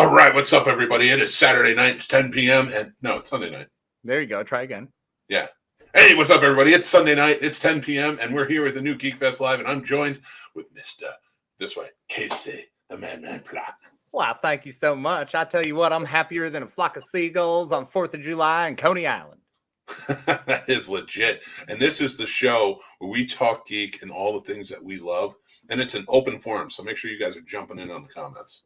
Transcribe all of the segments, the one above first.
All right, what's up, everybody? It is Saturday night. It's 10 p.m. and no, it's Sunday night. There you go. Try again. Yeah. Hey, what's up, everybody? It's Sunday night. It's 10 p.m. and we're here with the new Geek Fest Live, and I'm joined with Mr. This way, Casey, the Madman Plot. Wow, thank you so much. I tell you what, I'm happier than a flock of seagulls on 4th of July in Coney Island. That is legit. And this is the show where we talk geek and all the things that we love, and it's an open forum. So make sure you guys are jumping in on the comments.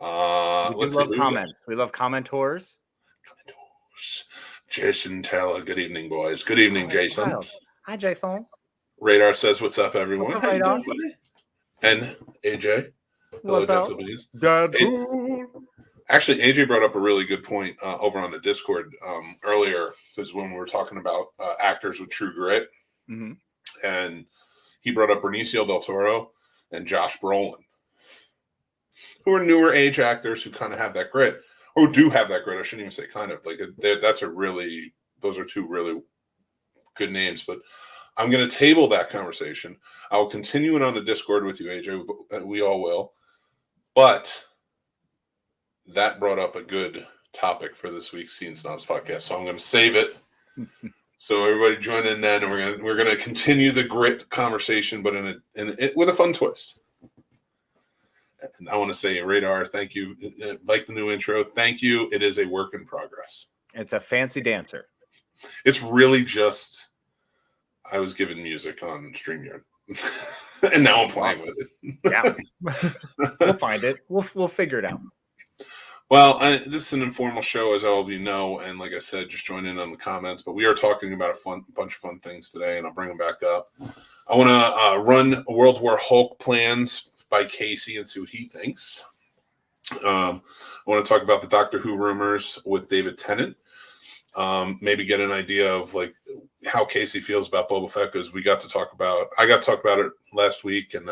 We love comments. We love commentors. Jason Taylor. Good evening, boys. Good evening, Jason. Child. Hi, Jason. Radar says, "What's up, everyone?" What's up, Radar? And AJ. What's up? Actually, AJ brought up a really good point over on the Discord earlier, because when we were talking about actors with true grit, and he brought up Benicio del Toro and Josh Brolin, who are newer age actors who kind of have that grit, or do have that grit. I shouldn't even say kind of. Those are two really good names. But I'm going to table that conversation. I will continue it on the Discord with you, AJ. We all will. But that brought up a good topic for this week's Scene Snobs podcast, so I'm going to save it. So everybody join in then, and we're going to continue the grit conversation, but with a fun twist. And I want to say, Radar, thank you. Like the new intro, thank you. It is a work in progress. It's a fancy dancer. It's really just I was given music on StreamYard, and now I'm playing with it. Yeah, we'll find it. We'll figure it out. Well, this is an informal show, as all of you know, and like I said, just join in on the comments. But we are talking about a bunch of fun things today, and I'll bring them back up. I want to run World War Hulk plans by Casey and see what he thinks. I want to talk about the Doctor Who rumors with David Tennant. Maybe get an idea of like how Casey feels about Boba Fett, because I got to talk about it last week and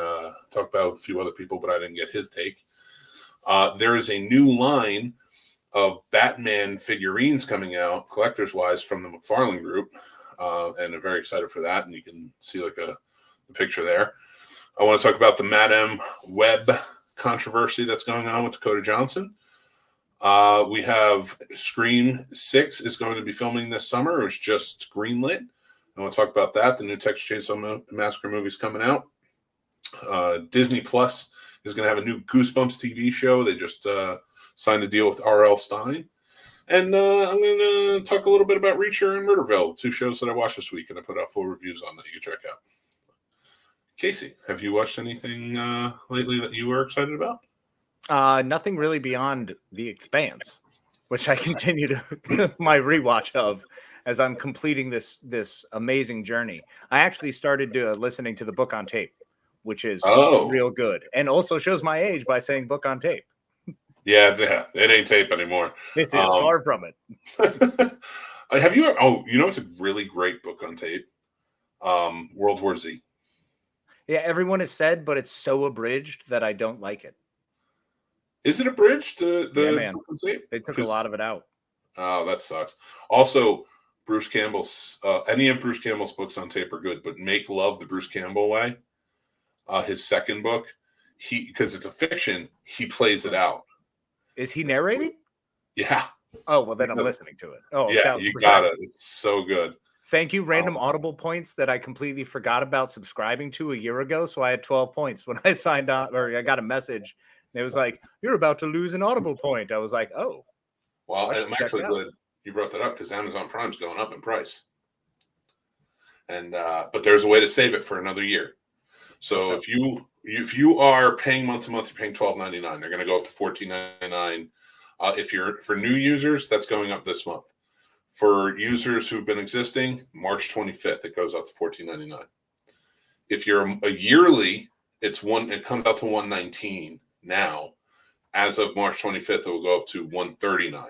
talked about it with a few other people, but I didn't get his take. There is a new line of Batman figurines coming out, collectors wise, from the McFarlane Group, and I'm very excited for that. And you can see like a picture there. I want to talk about the Madame Web controversy that's going on with Dakota Johnson. We have Scream 6 is going to be filming this summer. It was just greenlit. I want to talk about that. The new Texas Chainsaw Massacre movie is coming out. Disney Plus is going to have a new Goosebumps TV show. They just signed a deal with R.L. Stine. And I'm going to talk a little bit about Reacher and Murderville, two shows that I watched this week, and I put out full reviews on that you can check out. Casey, have you watched anything lately that you were excited about? Nothing really beyond The Expanse, which I continue to my rewatch of as I'm completing this amazing journey. I actually started listening to the book on tape, which is real good, and also shows my age by saying book on tape. Yeah, it ain't tape anymore. It is far from it. Have you? It's a really great book on tape. World War Z. Yeah, everyone has said, but it's so abridged that I don't like it. Is it abridged? Yeah, man. They took a lot of it out. Oh, that sucks. Also, Bruce Campbell's any of Bruce Campbell's books on tape are good, but Make Love the Bruce Campbell Way, his second book, because it's a fiction, he plays it out. Is he narrating? Yeah. Oh, well, then I'm listening to it. Oh, yeah, you got it. It's so good. Thank you, random Audible points that I completely forgot about subscribing to a year ago. So I had 12 points when I signed up, or I got a message. And it was like, you're about to lose an Audible point. I was like, oh. Well, I'm actually glad you brought that up, because Amazon Prime's going up in price. And but there's a way to save it for another year. So if you are paying month to month, you're paying $12.99. They're going to go up to $14.99. If you're for new users, that's going up this month. For users who've been existing, March 25th, it goes up to $14.99. If you're a yearly, it comes out to $119 now. As of March 25th, it will go up to $139.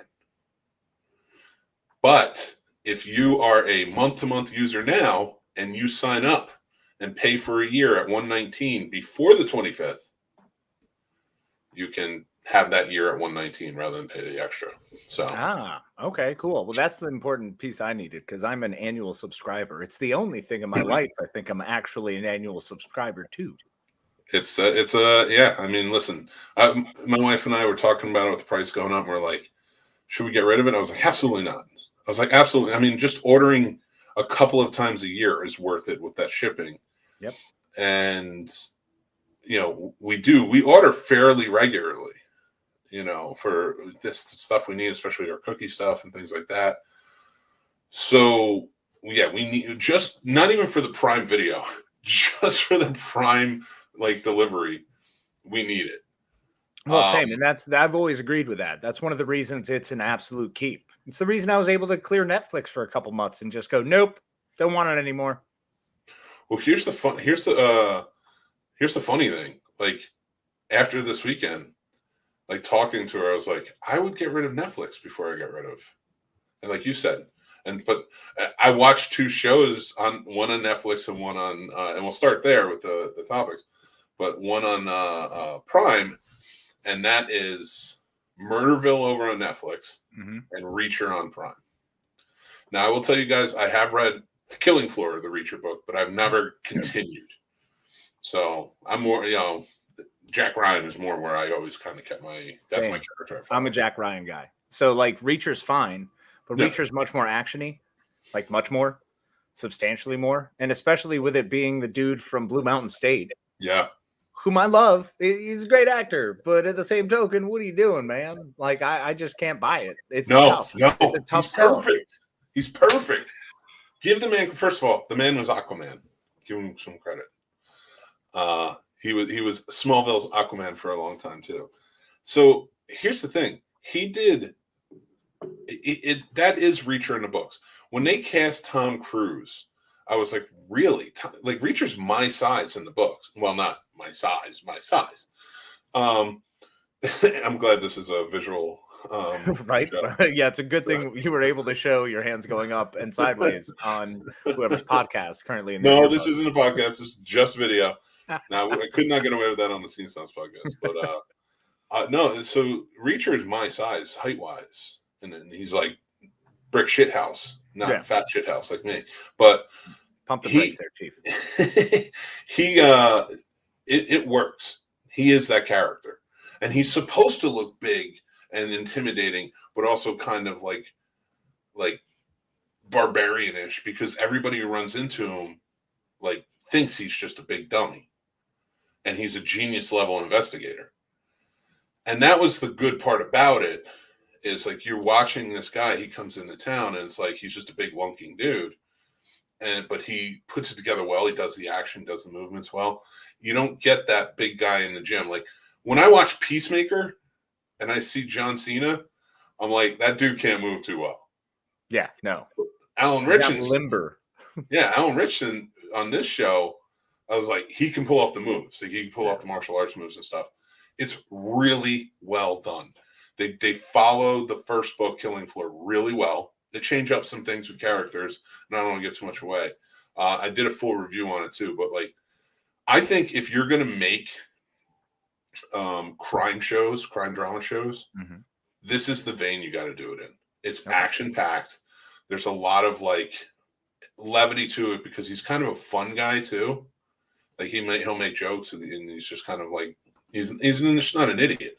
But if you are a month-to-month user now and you sign up and pay for a year at $119 before the 25th, you can have that year at $119 rather than pay the extra. So okay, cool. Well, that's the important piece I needed, because I'm an annual subscriber. It's the only thing in my life I think I'm actually an annual subscriber to. Yeah. I mean, listen, my wife and I were talking about it with the price going up. And we're like, should we get rid of it? I was like, absolutely not. I was like, absolutely. I mean, just ordering a couple of times a year is worth it with that shipping. Yep. And we order fairly regularly, for this stuff we need, especially our cookie stuff and things like that. So yeah, we need just not even for the Prime Video, just for the Prime delivery, we need it. Well, same, and I've always agreed with that. That's one of the reasons it's an absolute keep. It's the reason I was able to clear Netflix for a couple months and just go, nope, don't want it anymore. Well, here's the funny thing. Like after this weekend, talking to her, I was like, I would get rid of Netflix before I get rid of, and like you said. But I watched two shows one on Netflix and one on, and we'll start there with the topics, but one on Prime, and that is Murderville over on Netflix and Reacher on Prime. Now, I will tell you guys, I have read The Killing Floor, the Reacher book, but I've never continued. So I'm more, Jack Ryan is more where I always kind of kept that's my character. I'm a Jack Ryan guy. So Reacher's fine. But Reacher's much more action-y, much more, substantially more. And especially with it being the dude from Blue Mountain State. Yeah. Whom I love. He's a great actor. But at the same token, what are you doing, man? I just can't buy it. It's tough. No. It's a tough He's sell. perfect. He's perfect. Give the man, first of all, the man was Aquaman. Give him some credit. He was Smallville's Aquaman for a long time, too. So here's the thing. He did... that is Reacher in the books. When they cast Tom Cruise, I was like, really? Reacher's my size in the books. Well, not my size. I'm glad this is a visual. Right? Yeah, it's a good thing you were able to show your hands going up and sideways on whoever's podcast currently. No, this isn't a podcast. This is just video. Now, I could not get away with that on the Scene Snobs podcast. But no, so Reacher is my size, height-wise. And then he's like brick shit house, not fat shit house like me. But pump the brakes there, Chief. It works. He is that character, and he's supposed to look big and intimidating, but also kind of like barbarian-ish, because everybody who runs into him thinks he's just a big dummy, and he's a genius level investigator. And that was the good part about it. Is you're watching this guy, he comes into town and it's he's just a big lunking dude. But he puts it together well. He does the action, does the movements well. You don't get that big guy in the gym. When I watch Peacemaker and I see John Cena, I'm like, that dude can't move too well. Yeah, no. Alan Ritchson. Limber. Yeah, Alan Ritchson on this show, I was like, he can pull off the moves. He can pull off the martial arts moves and stuff. It's really well done. They follow the first book, Killing Floor, really well. They change up some things with characters, and I don't want to get too much away. I did a full review on it too, but I think if you're going to make crime drama shows, this is the vein you got to do it in. It's action packed. There's a lot of levity to it because he's kind of a fun guy too. He'll make jokes and he's just kind of he's just not an idiot.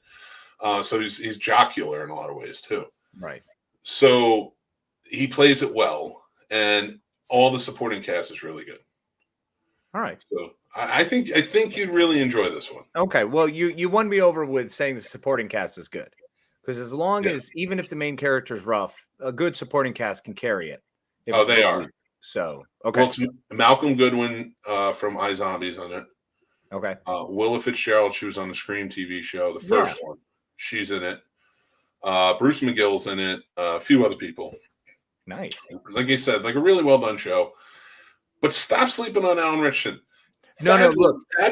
So he's jocular in a lot of ways too. Right. So he plays it well, and all the supporting cast is really good. All right. So I think you'd really enjoy this one. Okay. Well, you won me over with saying the supporting cast is good, because as long as, even if the main character is rough, a good supporting cast can carry it. Oh, they are. So okay. Well, it's Malcolm Goodwin from iZombies on it. Okay. Willa Fitzgerald, she was on the Scream TV show, the first one. She's in it. Bruce McGill's in it. A few other people. Nice. Like I said, a really well done show. But stop sleeping on Alan Ritchson. That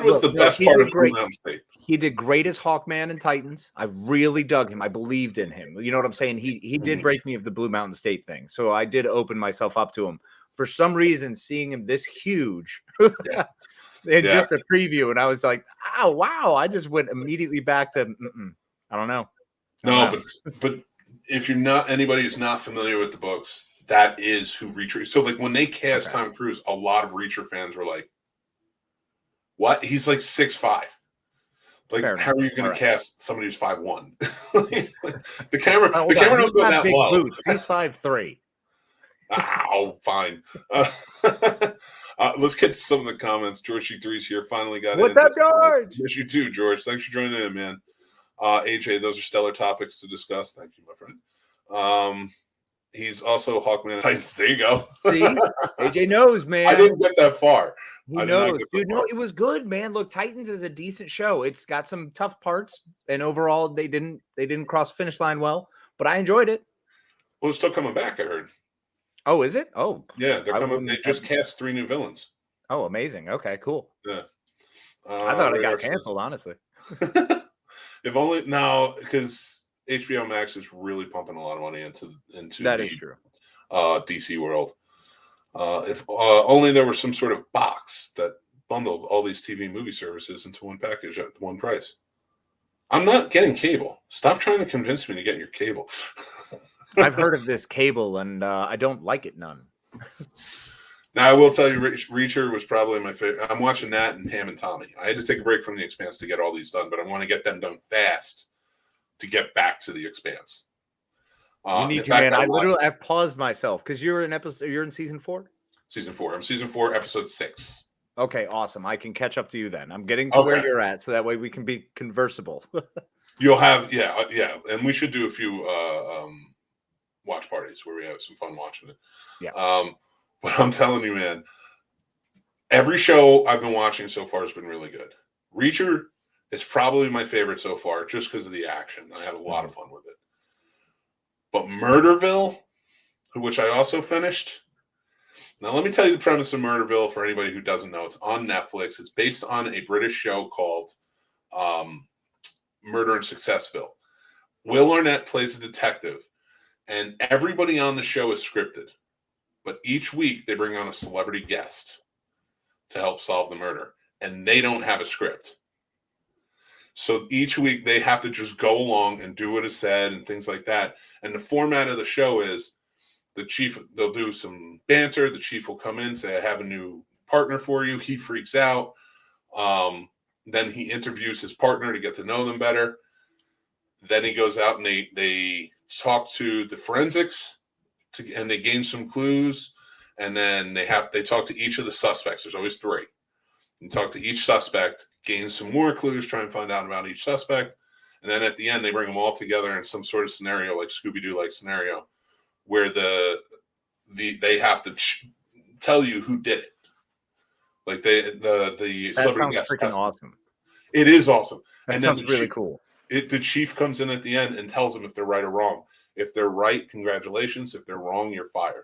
was the best part of Blue Mountain State. He did great as Hawkman and Titans. I really dug him. I believed in him. You know what I'm saying? He did break me of the Blue Mountain State thing. So I did open myself up to him. For some reason, seeing him this huge just a preview, and I was like, oh, wow. I just went immediately back to, I don't know. But if you're not, anybody who's not familiar with the books, that is who Reacher is. So when they cast Tom Cruise, a lot of Reacher fans were like, What? He's like 6'5". Like, Fair how enough. are you going All to right. cast somebody who's 5'1"? The camera Hold on, don't he's go got that big low. boots. He's 5'3". Oh, fine. Let's get to some of the comments. George C3's here. Finally got What's in. up, George? Miss you too, George. Thanks for joining in, man. AJ, those are stellar topics to discuss. Thank you, my friend. He's also Hawkman Titans. There you go. See, AJ knows, man. I didn't get that far. He knows, dude. No, it was good, man. Look, Titans is a decent show. It's got some tough parts, and overall, they didn't cross finish line well, but I enjoyed it. Well, it's still coming back, I heard. Oh, is it? Oh, yeah, they're coming. They just cast 3 new villains. Oh, amazing. Okay, cool. Yeah. I thought it got canceled, honestly. If only now, because HBO Max is really pumping a lot of money into that is true. DC world. If only there was some sort of box that bundled all these TV movie services into one package at one price. I'm not getting cable. Stop trying to convince me to get your cable. I've heard of this cable, and I don't like it none. Now, I will tell you, Reacher was probably my favorite. I'm watching that and Pam and Tommy. I had to take a break from The Expanse to get all these done, but I want to get them done fast to get back to The Expanse. You need to, man. I've paused myself because you're in season 4? Season 4. I'm season 4, episode 6. Okay, awesome. I can catch up to you then. I'm getting to where you're at, so that way we can be conversable. You'll have, yeah. And we should do a few watch parties where we have some fun watching it. Yeah. But I'm telling you, man, every show I've been watching so far has been really good. Reacher is probably my favorite so far just because of the action. I had a lot of fun with it. But Murderville, which I also finished. Now, let me tell you the premise of Murderville for anybody who doesn't know. It's on Netflix. It's based on a British show called Murder in Successville. Will Arnett plays a detective, and everybody on the show is scripted. But each week, they bring on a celebrity guest to help solve the murder, and they don't have a script. So each week, they have to just go along and do what is said and things like that. And the format of the show is the chief, they'll do some banter. The chief will come in, say, I have a new partner for you. He freaks out. Then he interviews his partner to get to know them better. Then he goes out and they talk to the forensics and they gain some clues. And then they talk to each of the suspects. There's always 3. You talk to each suspect, gain some more clues, try and find out about each suspect. And then at the end, they bring them all together in some sort of scenario, like Scooby-Doo-like scenario, where they have to tell you who did it. Like the celebrity guest. That sounds freaking awesome. It is awesome. That sounds really cool. The chief comes in at the end and tells them if they're right or wrong. If they're right, congratulations. If they're wrong, you're fired.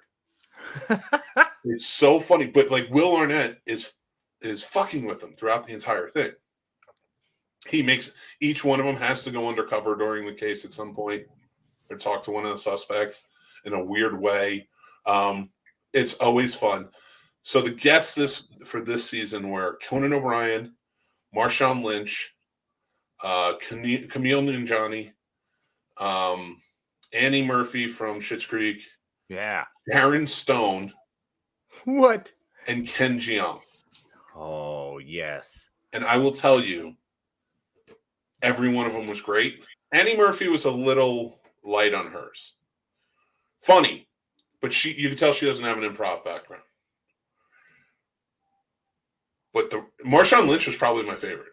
It's so funny. But like Will Arnett is fucking with them throughout the entire thing. He makes each one of them has to go undercover during the case at some point or talk to one of the suspects in a weird way. It's always fun. So the guests for this season were Conan O'Brien, Marshawn Lynch, Camille Nanjiani, Annie Murphy from Schitt's Creek, Sharon Stone, what, and Ken Jeong. Oh yes, and I will tell you, every one of them was great. Annie Murphy was a little light on hers. Funny, but you can tell she doesn't have an improv background. But Marshawn Lynch was probably my favorite.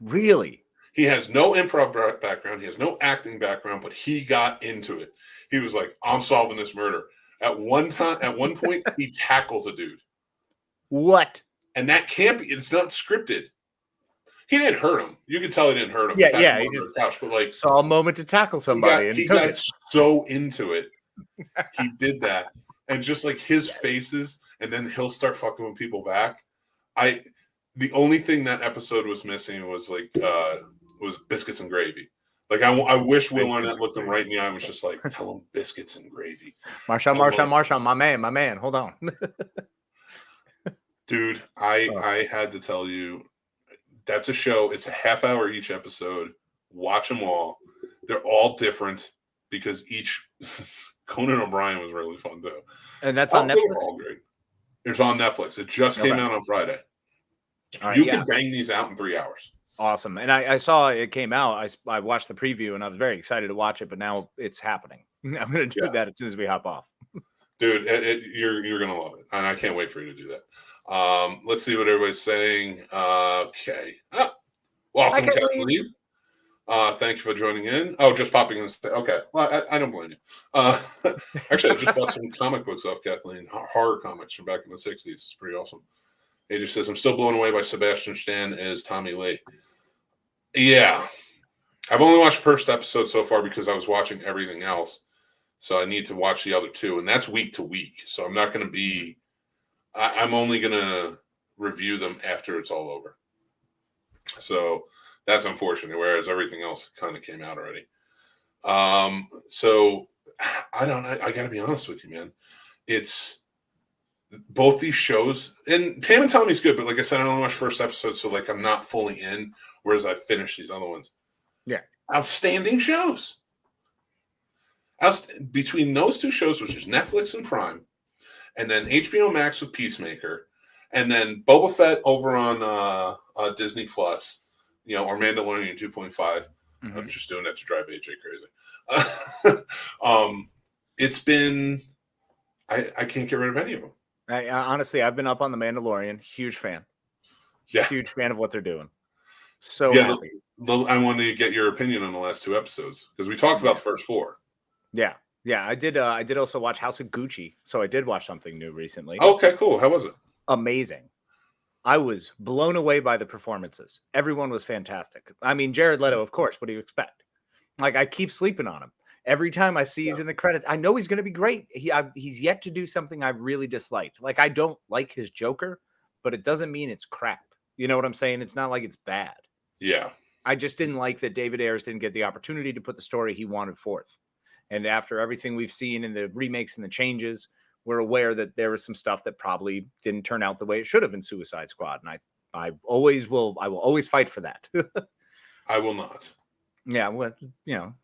Really? He has no improv background. He has no acting background, but he got into it. He was like, I'm solving this murder. At one point, he tackles a dude. What? And that can't be, it's not scripted. He didn't hurt him. You can tell he didn't hurt him. Yeah. He just couch, but like saw a moment to tackle somebody. He got so into it. He did that. And just like his faces, and then he'll start fucking with people back. The only thing that episode was missing was was biscuits and gravy. Like I wish Will Arnett looked him right in the eye and was just like, tell him biscuits and gravy. Marshawn, my man, hold on. Dude, I had to tell you, that's a show. It's a half hour each episode. Watch them all. They're all different because each Conan O'Brien was really fun too. And that's on Netflix? All great. It's on Netflix. It just came out on Friday. All right, You yeah, can bang these out in 3 hours. awesome. And I saw it came out. I watched the preview and I was very excited to watch it, but now it's happening. I'm going to do Yeah. that as soon as we hop off. Dude, you're gonna love it, and I can't wait for you to do that. Let's see what everybody's saying. Okay, welcome, Kathleen. Thank you for joining in. Oh, just popping in. Okay, well, I don't blame you. Actually, I just bought some comic books off Kathleen, horror comics from back in the '60s. It's pretty awesome. AJ says, "I'm still blown away by Sebastian Stan as Tommy Lee." Yeah, I've only watched the first episode so far because I was watching everything else. So I need to watch the other two, and that's week to week. So I'm not going to be. I'm only going to review them after it's all over. So that's unfortunate. Whereas everything else kind of came out already. So I don't. I got to be honest with you, man. It's both these shows, and Pam and Tommy's good, but like I said, I only watched first episode, so like I'm not fully in. Whereas I finished these other ones. Yeah, outstanding shows. Between those two shows, which is Netflix and Prime, and then HBO Max with Peacemaker, and then Boba Fett over on Disney Plus, or Mandalorian 2.5. Mm-hmm. I'm just doing that to drive AJ crazy. It's been, I can't get rid of any of them. Honestly, I've been up on the Mandalorian. Huge fan. Yeah. Huge fan of what they're doing. So happy. I wanted to get your opinion on the last two episodes because we talked about the first four. Yeah. I did also watch House of Gucci. So I did watch something new recently. Okay, cool. How was it? Amazing. I was blown away by the performances. Everyone was fantastic. I mean, Jared Leto, of course. What do you expect? Like, I keep sleeping on him. Every time I see he's in the credits, I know he's going to be great. He's yet to do something I've really disliked. Like, I don't like his Joker, but it doesn't mean it's crap. You know what I'm saying? It's not like it's bad. Yeah. I just didn't like that David Ayers didn't get the opportunity to put the story he wanted forth. And after everything we've seen in the remakes and the changes, we're aware that there was some stuff that probably didn't turn out the way it should have in Suicide Squad. And I will always fight for that. I will not. Yeah, well,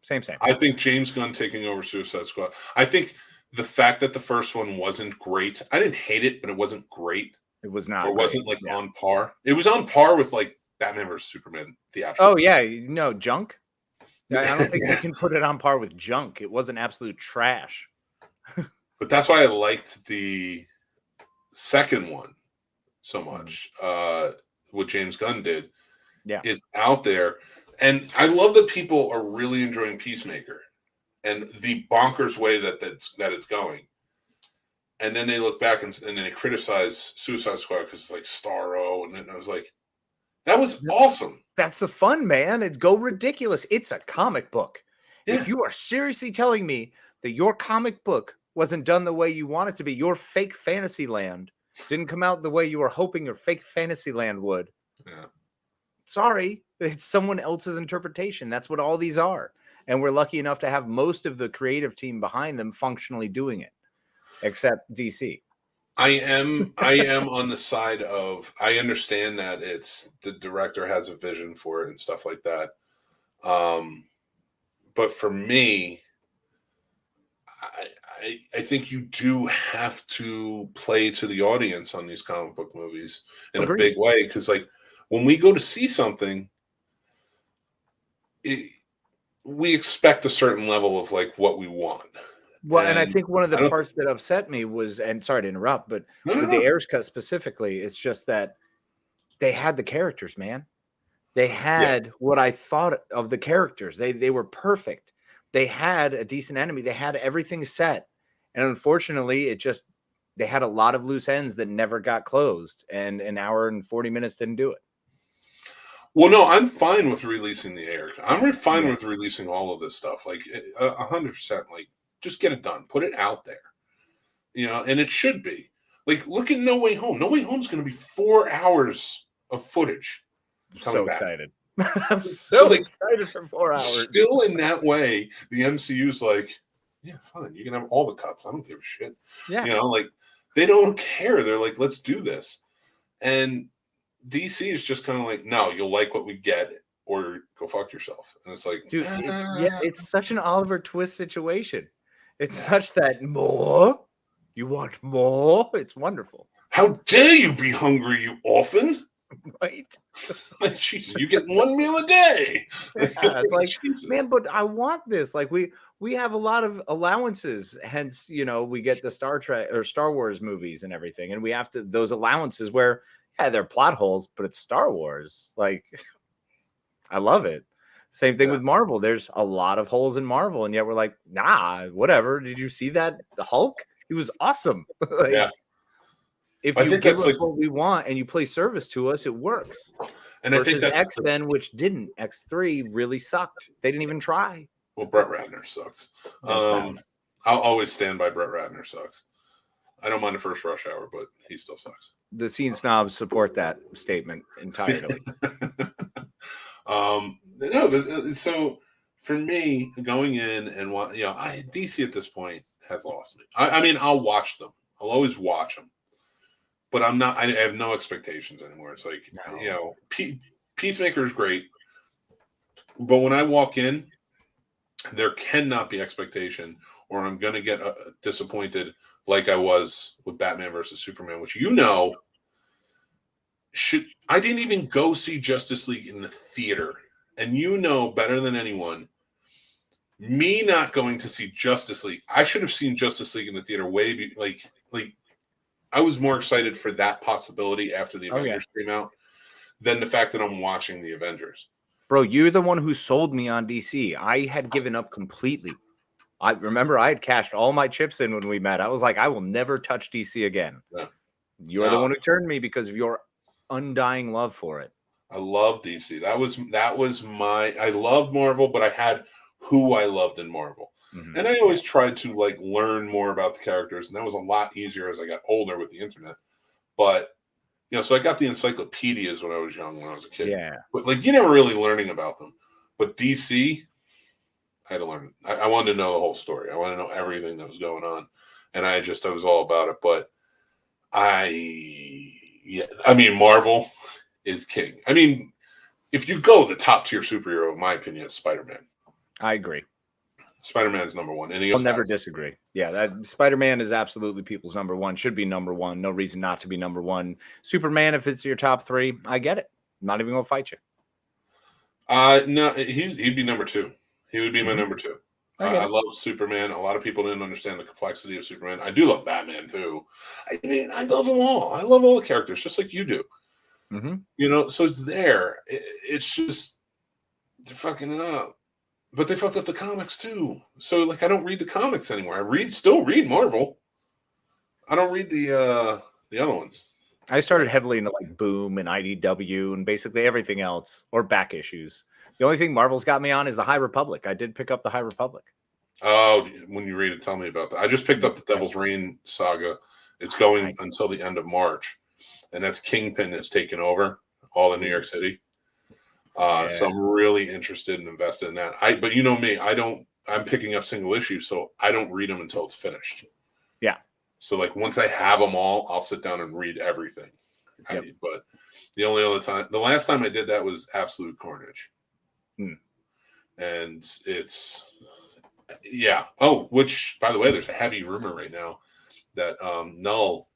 same. I think James Gunn taking over Suicide Squad. I think the fact that the first one wasn't great. I didn't hate it, but it wasn't great. It was not. Or wasn't on par. It was on par with like Batman vs Superman theatrical. Oh yeah, junk. I don't think we can put it on par with junk. It wasn't absolute trash. But that's why I liked the second one so much. What James Gunn did. Yeah, it's out there, and I love that people are really enjoying Peacemaker and the bonkers way that it's going. And then they look back and then they criticize Suicide Squad because it's like Starro, and then I was like, that was awesome. That's the fun, man. It's go ridiculous. It's a comic book. Yeah. If you are seriously telling me that your comic book wasn't done the way you want it to be, your fake fantasy land didn't come out the way you were hoping your fake fantasy land would. Yeah. Sorry, it's someone else's interpretation. That's what all these are. And we're lucky enough to have most of the creative team behind them functionally doing it, except DC. I am on the side of, I understand that it's the director has a vision for it and stuff like that. But for me, I think you do have to play to the audience on these comic book movies in a big way. Because like when we go to see something, we expect a certain level of like what we want. Well, and I think one of the parts that upset me was, and sorry to interrupt, but with the Ayers cut specifically, it's just that they had the characters, man. They had what I thought of the characters. They were perfect. They had a decent enemy. They had everything set. And unfortunately, they had a lot of loose ends that never got closed. And an hour and 40 minutes didn't do it. Well, no, I'm fine with releasing the Ayers. I'm fine with releasing all of this stuff. Like 100%, like, just get it done. Put it out there. And it should be. Like, look at No Way Home. No Way Home is going to be 4 hours of footage. I'm so excited. I'm so excited for 4 hours. Still in that way, the MCU's like, yeah, fine. You can have all the cuts. I don't give a shit. Yeah. Like, they don't care. They're like, let's do this. And DC is just kind of like, no, you'll like what we get or go fuck yourself. And it's like, dude, it's such an Oliver Twist situation. It's such that more? You want more? It's wonderful. How dare you be hungry, you orphan? Right? Like, Jesus, you get one meal a day. Yeah, it's like, Jesus. man, but I want this. Like we have a lot of allowances. Hence, we get the Star Trek or Star Wars movies and everything, and we have to those allowances where they're plot holes, but it's Star Wars. Like, I love it. Same thing with Marvel. There's a lot of holes in Marvel, and yet we're like, nah, whatever. Did you see that the Hulk? He was awesome. Like, Yeah. if I you think give that's us like, what we want and you play service to us, it works. and I think Versus that's X-Men, which didn't. X3 really sucked. They didn't even try. well, Brett Ratner sucks. That's bad. I'll always stand by Brett Ratner sucks. I don't mind the first Rush Hour, but he still sucks. The scene snobs support that statement entirely. No, so for me, going in and DC at this point has lost me. I mean, I'll watch them. I'll always watch them, but I'm not. I have no expectations anymore. It's like Peacemaker is great, but when I walk in, there cannot be expectation, or I'm going to get disappointed, like I was with Batman versus Superman, which I didn't even go see Justice League in the theater. And better than anyone, me not going to see Justice League. I should have seen Justice League in the theater like I was more excited for that possibility after the Avengers came out than the fact that I'm watching the Avengers. Bro, you're the one who sold me on DC. I had given up completely. I remember I had cashed all my chips in when we met. I was like, I will never touch DC again. Yeah. You're the one who turned me because of your undying love for it. I love DC. That was I loved Marvel, but I had who I loved in Marvel. Mm-hmm. And I always tried to learn more about the characters, and that was a lot easier as I got older with the internet. But so I got the encyclopedias when I was young, when I was a kid. Yeah. But you're never really learning about them. But DC, I had to learn. I wanted to know the whole story. I wanted to know everything that was going on. And I was all about it. But Marvel is king. I mean, if you go the top tier superhero, in my opinion, is Spider-Man. I agree. Spider-Man's number one. And I'll never disagree. Yeah, that Spider-Man is absolutely people's number one. Should be number one. No reason not to be number one. Superman, if it's your top three, I get it. I'm not even gonna fight you. No, he'd be number two. He would be my number two. I love Superman. A lot of people didn't understand the complexity of Superman. I do love Batman too. I mean, I love them all. I love all the characters, just like you do. Mm-hmm. So it's there. It's just they're fucking it up. But they fucked up the comics too. So I don't read the comics anymore. I still read Marvel. I don't read the other ones. I started heavily into Boom and IDW and basically everything else, or back issues. The only thing Marvel's got me on is the High Republic. I did pick up the High Republic. Oh, when you read it, tell me about that. I just picked up the Devil's Reign saga. It's going until the end of March. And that's Kingpin has taken over all of New York City. So I'm really interested and invested in that. But you know me, I'm picking up single issues, so I don't read them until it's finished. Yeah. So once I have them all, I'll sit down and read everything. Yep. But the last time I did that was Absolute Carnage. And it's, which, by the way, there's a heavy rumor right now that Null,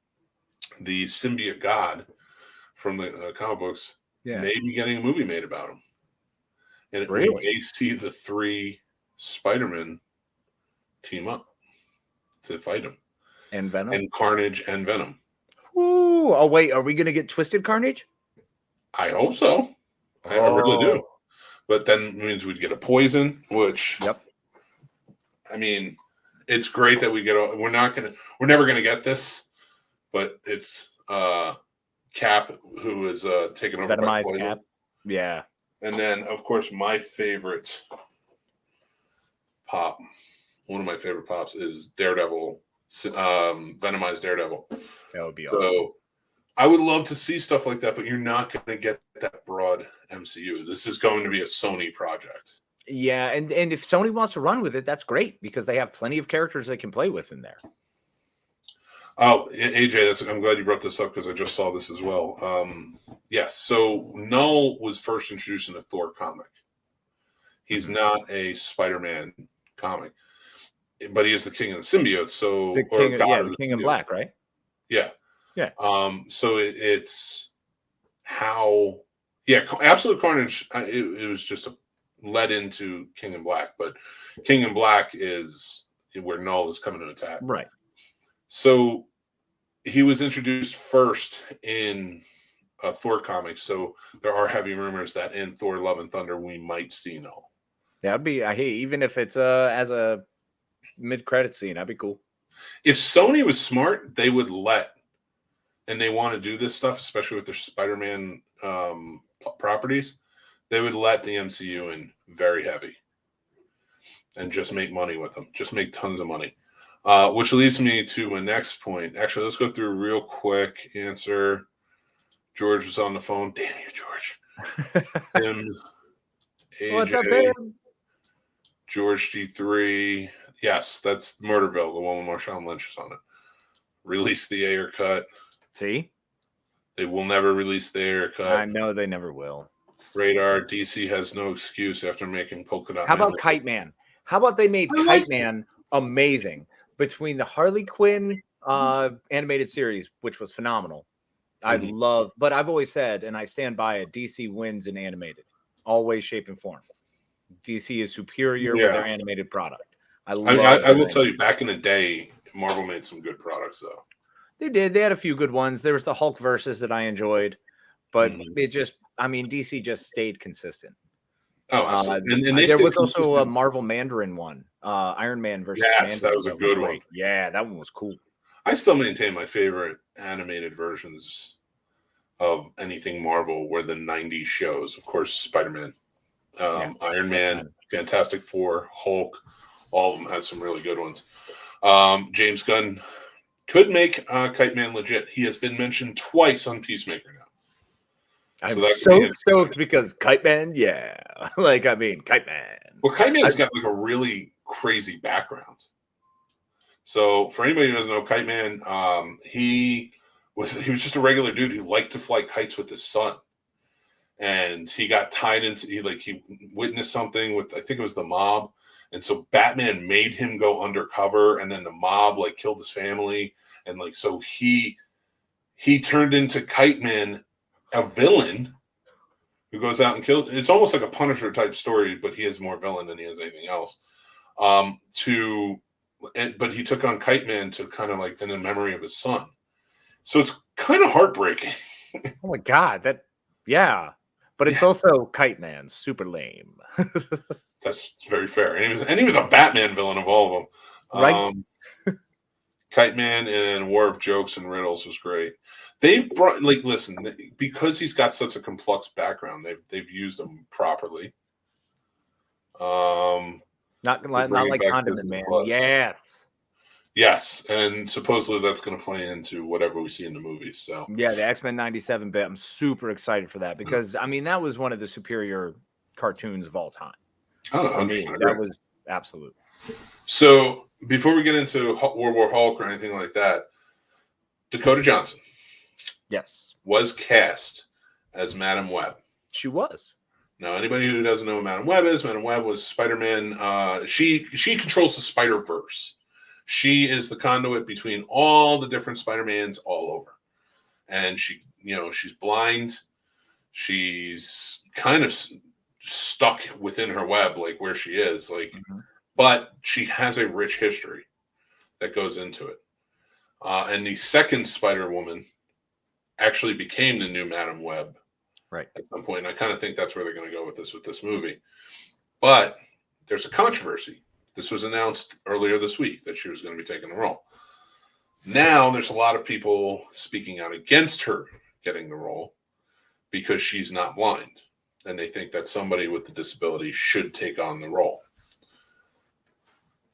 the symbiote god from the comic books, may be getting a movie made about him. And we may see the three Spider-Men team up to fight him. And Venom. And Carnage and Venom. Ooh. Oh, wait. Are we going to get Twisted Carnage? I hope so. I really do. But then it means we'd get a Poison, which... Yep. I mean, it's great that we get... We're never going to get this, but it's... Cap, who is taken over by Poison. Cap. Yeah. And then, of course, my favorite pop, one of my favorite pops is Daredevil, Venomized Daredevil. That would be awesome. So I would love to see stuff like that, but you're not going to get that broad MCU. This is going to be a Sony project. Yeah, and if Sony wants to run with it, that's great because they have plenty of characters they can play with in there. Oh, AJ, I'm glad you brought this up because I just saw this as well. Yes, so Null was first introduced in a Thor comic. He's not a Spider-Man comic, but he is the king of the symbiotes. So the king in black, right? Yeah. Yeah. So it's how, yeah, Absolute Carnage, it was just led into King in Black, but King in Black is where Null is coming to attack. Right. So he was introduced first in Thor comics, so there are heavy rumors that in Thor: Love and Thunder we might see Null. That'd be, even if it's as a mid-credit scene, that'd be cool. If Sony was smart, they would and they want to do this stuff, especially with their Spider-Man properties, they would let the MCU in very heavy and just make money with them. Just make tons of money. Which leads me to my next point. Actually, let's go through a real quick answer. George was on the phone. Damn you, George. Tim, AJ, What's up, babe? George G3. Yes, that's Murderville, the one with Marshawn Lynch is on it. Release the Ayer cut. See? They will never release the Ayer cut. I know they never will. Radar. DC has no excuse after making Polka Dot. How about Kite Man? How about they made Kite Man amazing? Between the Harley Quinn animated series, which was phenomenal. I love, but I've always said, and I stand by it, DC wins in animated. Always, shape, and form. DC is superior with their animated product. I will tell you, back in the day, Marvel made some good products, though. They did. They had a few good ones. There was the Hulk versus that I enjoyed, but it just, DC just stayed consistent. Oh, absolutely. And there was also a Marvel Mandarin one, Iron Man versus Mandarin. That was a good one. Yeah, that one was cool. I still maintain my favorite animated versions of anything Marvel were the 90s shows. Of course, Spider-Man, Iron Man, Fantastic Four, Hulk, all of them had some really good ones. James Gunn could make Kite Man legit. He has been mentioned twice on Peacemaker now. I'm so stoked because Kite Man, Kite Man. Well, Kite Man's got like a really crazy background. So for anybody who doesn't know, Kite Man, he was just a regular dude who liked to fly kites with his son. And he got tied into he witnessed something with, I think it was the mob. And so Batman made him go undercover, and then the mob killed his family. And so he turned into Kite Man, a villain who goes out and kills. It's almost like a Punisher type story, but he is more villain than he is anything else. But he took on Kite Man to kind of in the memory of his son. So it's kind of heartbreaking. Oh my God. But it's also Kite Man, super lame. That's very fair. And he was a Batman villain of all of them. Right. Kite Man and War of Jokes and Riddles was great. They've brought listen, because he's got such a complex background, they've used him properly. Not like Condiment Man. Plus. Yes, and supposedly that's going to play into whatever we see in the movies. So yeah, the X-Men 97 bit. I'm super excited for that because that was one of the superior cartoons of all time. Oh, that was absolute. So before we get into World War Hulk or anything like that, Dakota Johnson, yes, was cast as Madam Web. She was. Now, anybody who doesn't know who Madam Web is, Madam Web was Spider-Man. She controls the Spider-Verse. She is the conduit between all the different Spider-Mans all over. And she's blind. She's kind of stuck within her web, where she is, but she has a rich history that goes into it. And the second Spider-Woman actually became the new Madam Web. Right. At some point. And I kind of think that's where they're going to go with this movie. But there's a controversy. This was announced earlier this week that she was going to be taking the role. Now there's a lot of people speaking out against her getting the role because she's not blind. And they think that somebody with the disability should take on the role.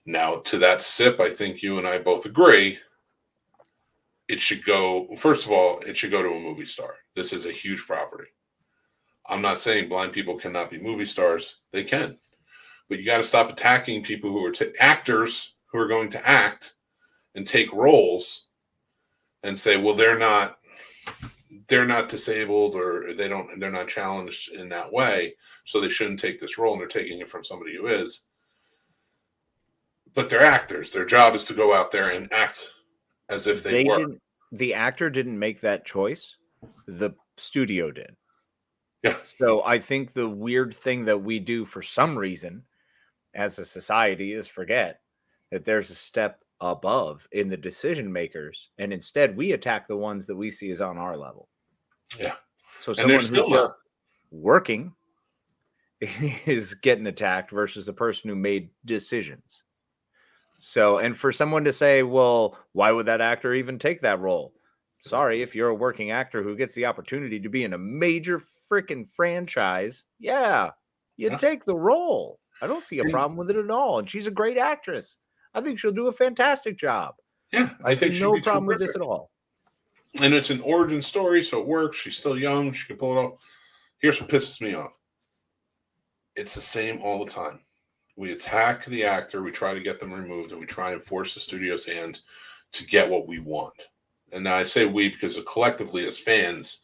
Now, to that sip, I think you and I both agree it should go, first of all, it should go to a movie star. This is a huge property. I'm not saying blind people cannot be movie stars. They can. But you got to stop attacking people who are actors who are going to act and take roles and say, well, they're not disabled or they're not challenged in that way, so they shouldn't take this role, and they're taking it from somebody who is. But they're actors. Their job is to go out there and act as if they were. The actor didn't make that choice. The studio did. Yeah. So I think the weird thing that we do for some reason as a society is forget that there's a step above in the decision makers, and instead we attack the ones that we see as on our level. Yeah. So And they're someone still who's just working is getting attacked versus the person who made decisions. So, and for someone to say, well, why would that actor even take that role? Sorry, if you're a working actor who gets the opportunity to be in a major freaking franchise, yeah, you take the role. I don't see a problem with it at all. And she's a great actress. I think she'll do a fantastic job. Yeah, I see no problem with this at all. And it's an origin story, so it works. She's still young. She can pull it off. Here's what pisses me off. It's the same all the time. We attack the actor. We try to get them removed, and we try and force the studio's hand to get what we want. And now I say we because collectively as fans,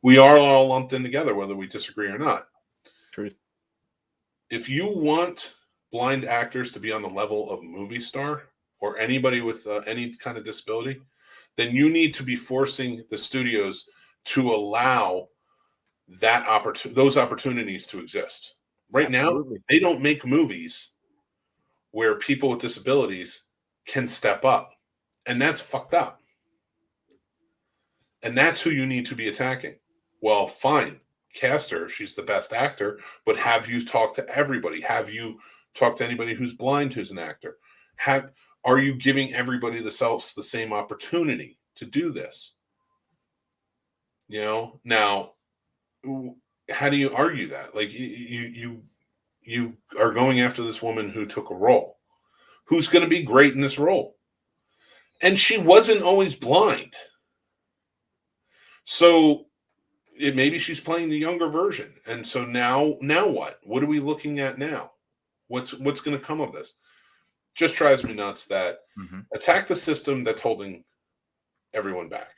we are all lumped in together, whether we disagree or not. Truth. If you want blind actors to be on the level of movie star or anybody with any kind of disability, then you need to be forcing the studios to allow those opportunities to exist. Right Absolutely. now, they don't make movies where people with disabilities can step up. And that's fucked up. And that's who you need to be attacking. Well, fine. Cast her. She's the best actor. But have you talked to everybody? Have you talked to anybody who's blind who's an actor? Are you giving everybody the same opportunity to do this? You know? Now, how do you argue that? Like, you are going after this woman who took a role, who's going to be great in this role. And she wasn't always blind. So maybe she's playing the younger version. And so now what? What are we looking at now? What's going to come of this? Just drives me nuts that attack the system that's holding everyone back.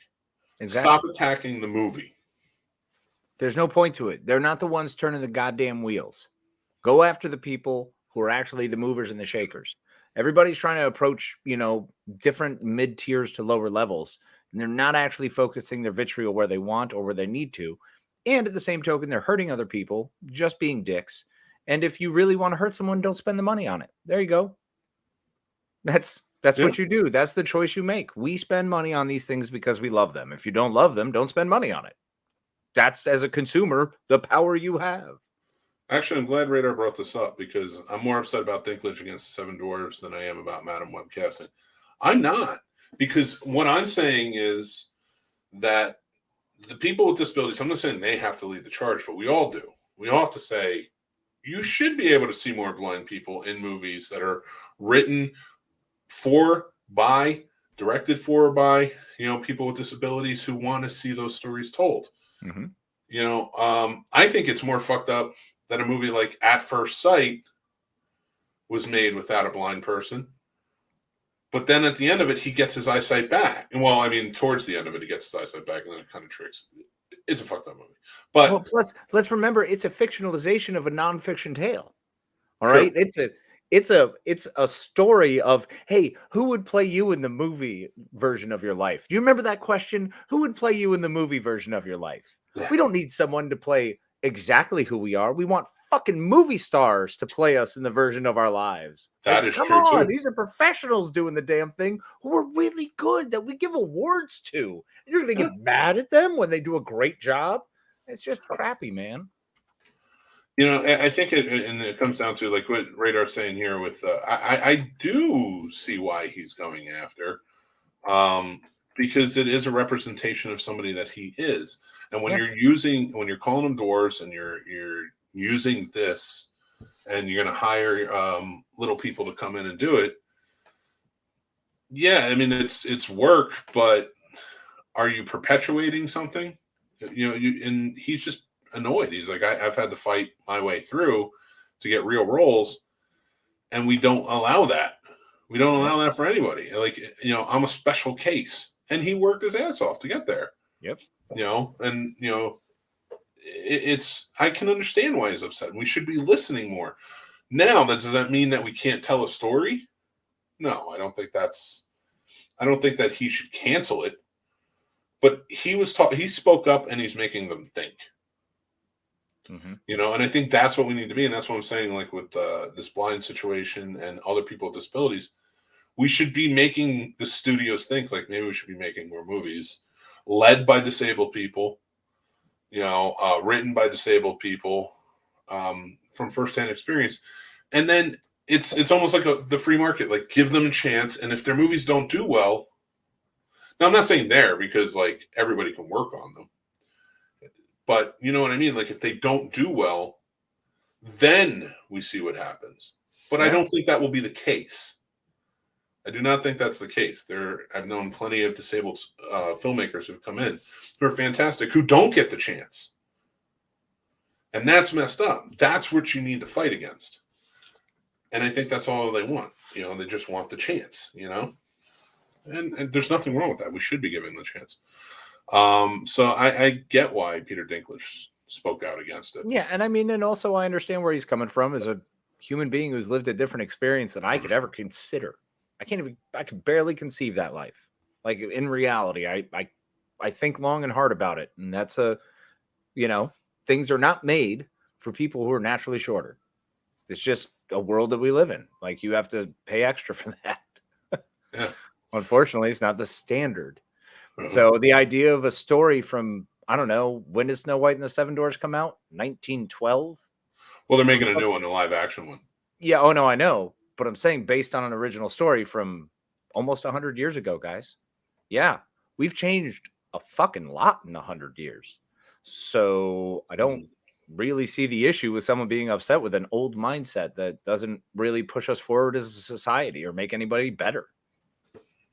Exactly. Stop attacking the movie. There's no point to it. They're not the ones turning the goddamn wheels. Go after the people who are actually the movers and the shakers. Everybody's trying to approach, different mid tiers to lower levels, and they're not actually focusing their vitriol where they want or where they need to. And at the same token, they're hurting other people, just being dicks. And if you really want to hurt someone, don't spend the money on it. There you go. That's what you do. That's the choice you make. We spend money on these things because we love them. If you don't love them, don't spend money on it. That's, as a consumer, the power you have. Actually, I'm glad Radar brought this up because I'm more upset about Dinklage against the Seven Dwarves than I am about Madam Web casting. I'm not, because what I'm saying is that the people with disabilities, I'm not saying they have to lead the charge, but we all do. We all have to say, you should be able to see more blind people in movies that are written directed for or by, people with disabilities who want to see those stories told. Mm-hmm. I think it's more fucked up that a movie like At First Sight was made without a blind person. But then at the end of it, he gets his eyesight back. And towards the end of it, he gets his eyesight back, and then it kind of tricks. It's a fucked up movie. But plus, let's remember, it's a fictionalization of a nonfiction tale. All right, it's a story of, hey, who would play you in the movie version of your life? Do you remember that question? Who would play you in the movie version of your life? Yeah. We don't need someone to play exactly who we are. We want fucking movie stars to play us in the version of our lives. That is true too. These are professionals doing the damn thing who are really good that we give awards to. And you're going to get mad at them when they do a great job? It's just crappy, man. I think it comes down to like what Radar's saying here with I do see why he's going after, because it is a representation of somebody that he is. And when you're calling them dwarves and you're using this and you're going to hire little people to come in and do it. Yeah. It's work, but are you perpetuating something? And he's just annoyed. He's like, I've had to fight my way through to get real roles. And we don't allow that. We don't allow that for anybody. Like, I'm a special case, and he worked his ass off to get there. Yep. It's I can understand why he's upset. We should be listening more. Now, does that mean that we can't tell a story? No, I don't think that he should cancel it. But he spoke up, and he's making them think. Mm-hmm. You know, and I think that's what we need to be, and that's what I'm saying. Like with this blind situation and other people with disabilities, we should be making the studios think. Like maybe we should be making more movies led by disabled people. You know, written by disabled people from firsthand experience, and then it's almost like the free market. Like give them a chance, and if their movies don't do well, now I'm not saying there because like everybody can work on them. But you know what I mean? Like if they don't do well, then we see what happens. But I don't think that will be the case. I do not think that's the case. I've known plenty of disabled filmmakers who've come in who are fantastic, who don't get the chance. And that's messed up. That's what you need to fight against. And I think that's all they want. You know, they just want the chance, you know? And there's nothing wrong with that. We should be giving them the chance. So I get why Peter Dinklage spoke out against it. Yeah, and I mean, and also I understand where he's coming from as a human being who's lived a different experience than I could ever consider. I could barely conceive that life. Like in reality, I think long and hard about it. And that's things are not made for people who are naturally shorter. It's just a world that we live in. Like you have to pay extra for that. Yeah. Unfortunately, it's not the standard. So the idea of a story from, I don't know, when did Snow White and the Seven Dwarfs come out? 1912? Well, they're making a new one, a live action one. Yeah, oh no, I know. But I'm saying based on an original story from almost 100 years ago, guys. Yeah, we've changed a fucking lot in 100 years. So I don't really see the issue with someone being upset with an old mindset that doesn't really push us forward as a society or make anybody better.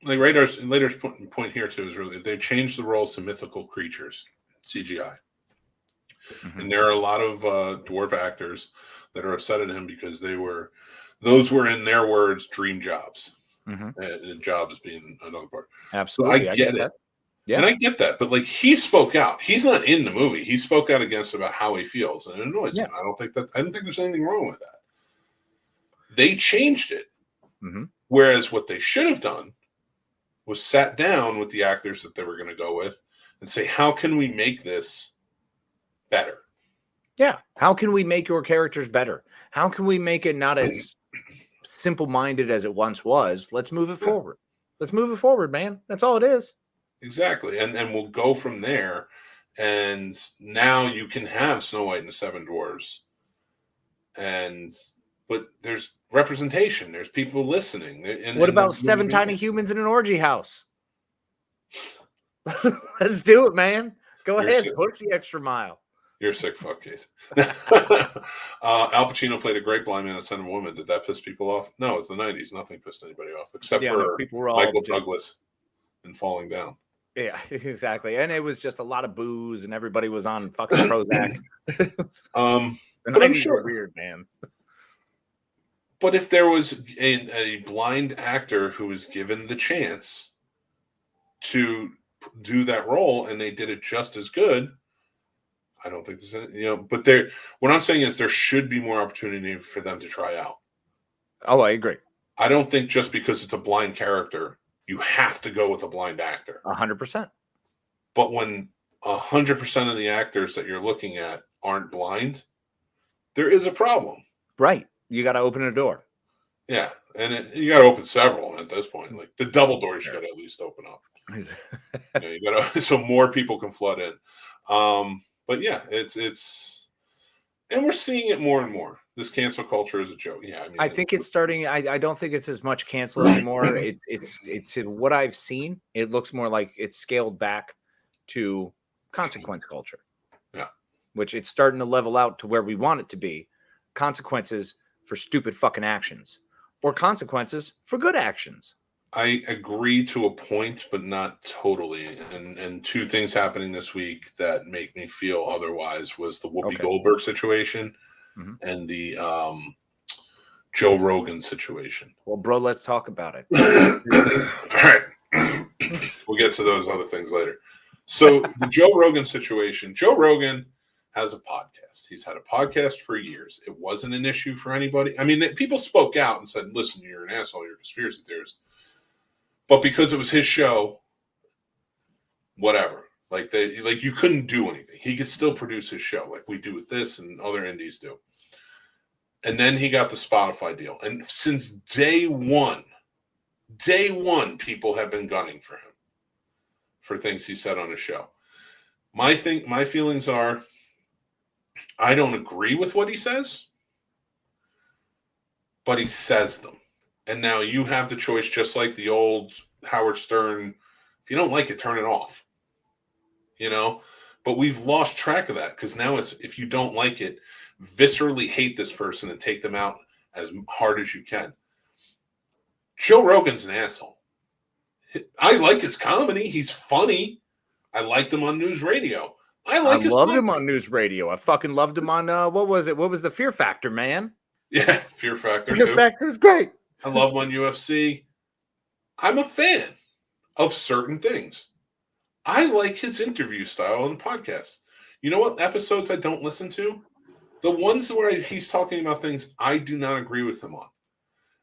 Like Radar's point here too is really they changed the roles to mythical creatures, CGI. Mm-hmm. And there are a lot of dwarf actors that are upset at him because those were in their words dream jobs. Mm-hmm. And jobs being another part. Absolutely, so I get it. Yeah. And I get that, but like he spoke out. He's not in the movie. He spoke out about how he feels, and it annoys me. I don't think there's anything wrong with that. They changed it. Mm-hmm. Whereas what they should have done was sat down with the actors that they were going to go with and say, how can we make this better? Yeah. How can we make your characters better? How can we make it not as simple-minded as it once was? Let's move it forward. Let's move it forward, man. That's all it is. Exactly. And we'll go from there. And now you can have Snow White and the Seven Dwarfs. But there's representation. There's people listening. What about 7 tiny humans in an orgy house? Let's do it, man. Go ahead. Push the extra mile. You're a sick fuck, Case. Al Pacino played a great blind man and son of a woman. Did that piss people off? No, it's the 90s. Nothing pissed anybody off except for people were all Michael Douglas and falling down. Yeah, exactly. And it was just a lot of booze and everybody was on fucking Prozac. But I'm sure weird, man. But if there was a blind actor who was given the chance to do that role and they did it just as good, I don't think there's any, but what I'm saying is there should be more opportunity for them to try out. Oh, I agree. I don't think just because it's a blind character, you have to go with a blind actor. 100%. But when 100% of the actors that you're looking at aren't blind, there is a problem. Right. You got to open a door. Yeah. And you got to open several at this point. Like the double doors, you got to at least open up. You got to, so more people can flood in. But yeah, it's, and we're seeing it more and more. This cancel culture is a joke. Yeah, I think it's starting. I don't think it's as much cancel anymore. It's in what I've seen. It looks more like it's scaled back to consequence culture. Yeah, which it's starting to level out to where we want it to be. Consequences for stupid fucking actions, or consequences for good actions. I agree to a point, but not totally. And two things happening this week that make me feel otherwise was the Whoopi Goldberg situation and the Joe Rogan situation. Well, bro, let's talk about it. All right. We'll get to those other things later. So the Joe Rogan situation, Joe Rogan has a podcast. He's had a podcast for years. It wasn't an issue for anybody. I mean, people spoke out and said, listen, you're an asshole, you're a conspiracy theorist. But because it was his show, whatever. Like you couldn't do anything. He could still produce his show like we do with this and other indies do. And then he got the Spotify deal. And since day one, people have been gunning for him for things he said on his show. My feelings are, I don't agree with what he says, but he says them. And now you have the choice, just like the old Howard Stern. If you don't like it, turn it off. You know? But we've lost track of that because now it's, if you don't like it, viscerally hate this person and take them out as hard as you can. Joe Rogan's an asshole. I like his comedy. He's funny. I liked him on news radio. I loved him on news radio. I fucking loved him on what was it? What was the Fear Factor, man? Yeah, Fear Factor. Fear Factor's great. I love him on UFC. I'm a fan of certain things. I like his interview style and podcast. You know what episodes I don't listen to? The ones where he's talking about things I do not agree with him on.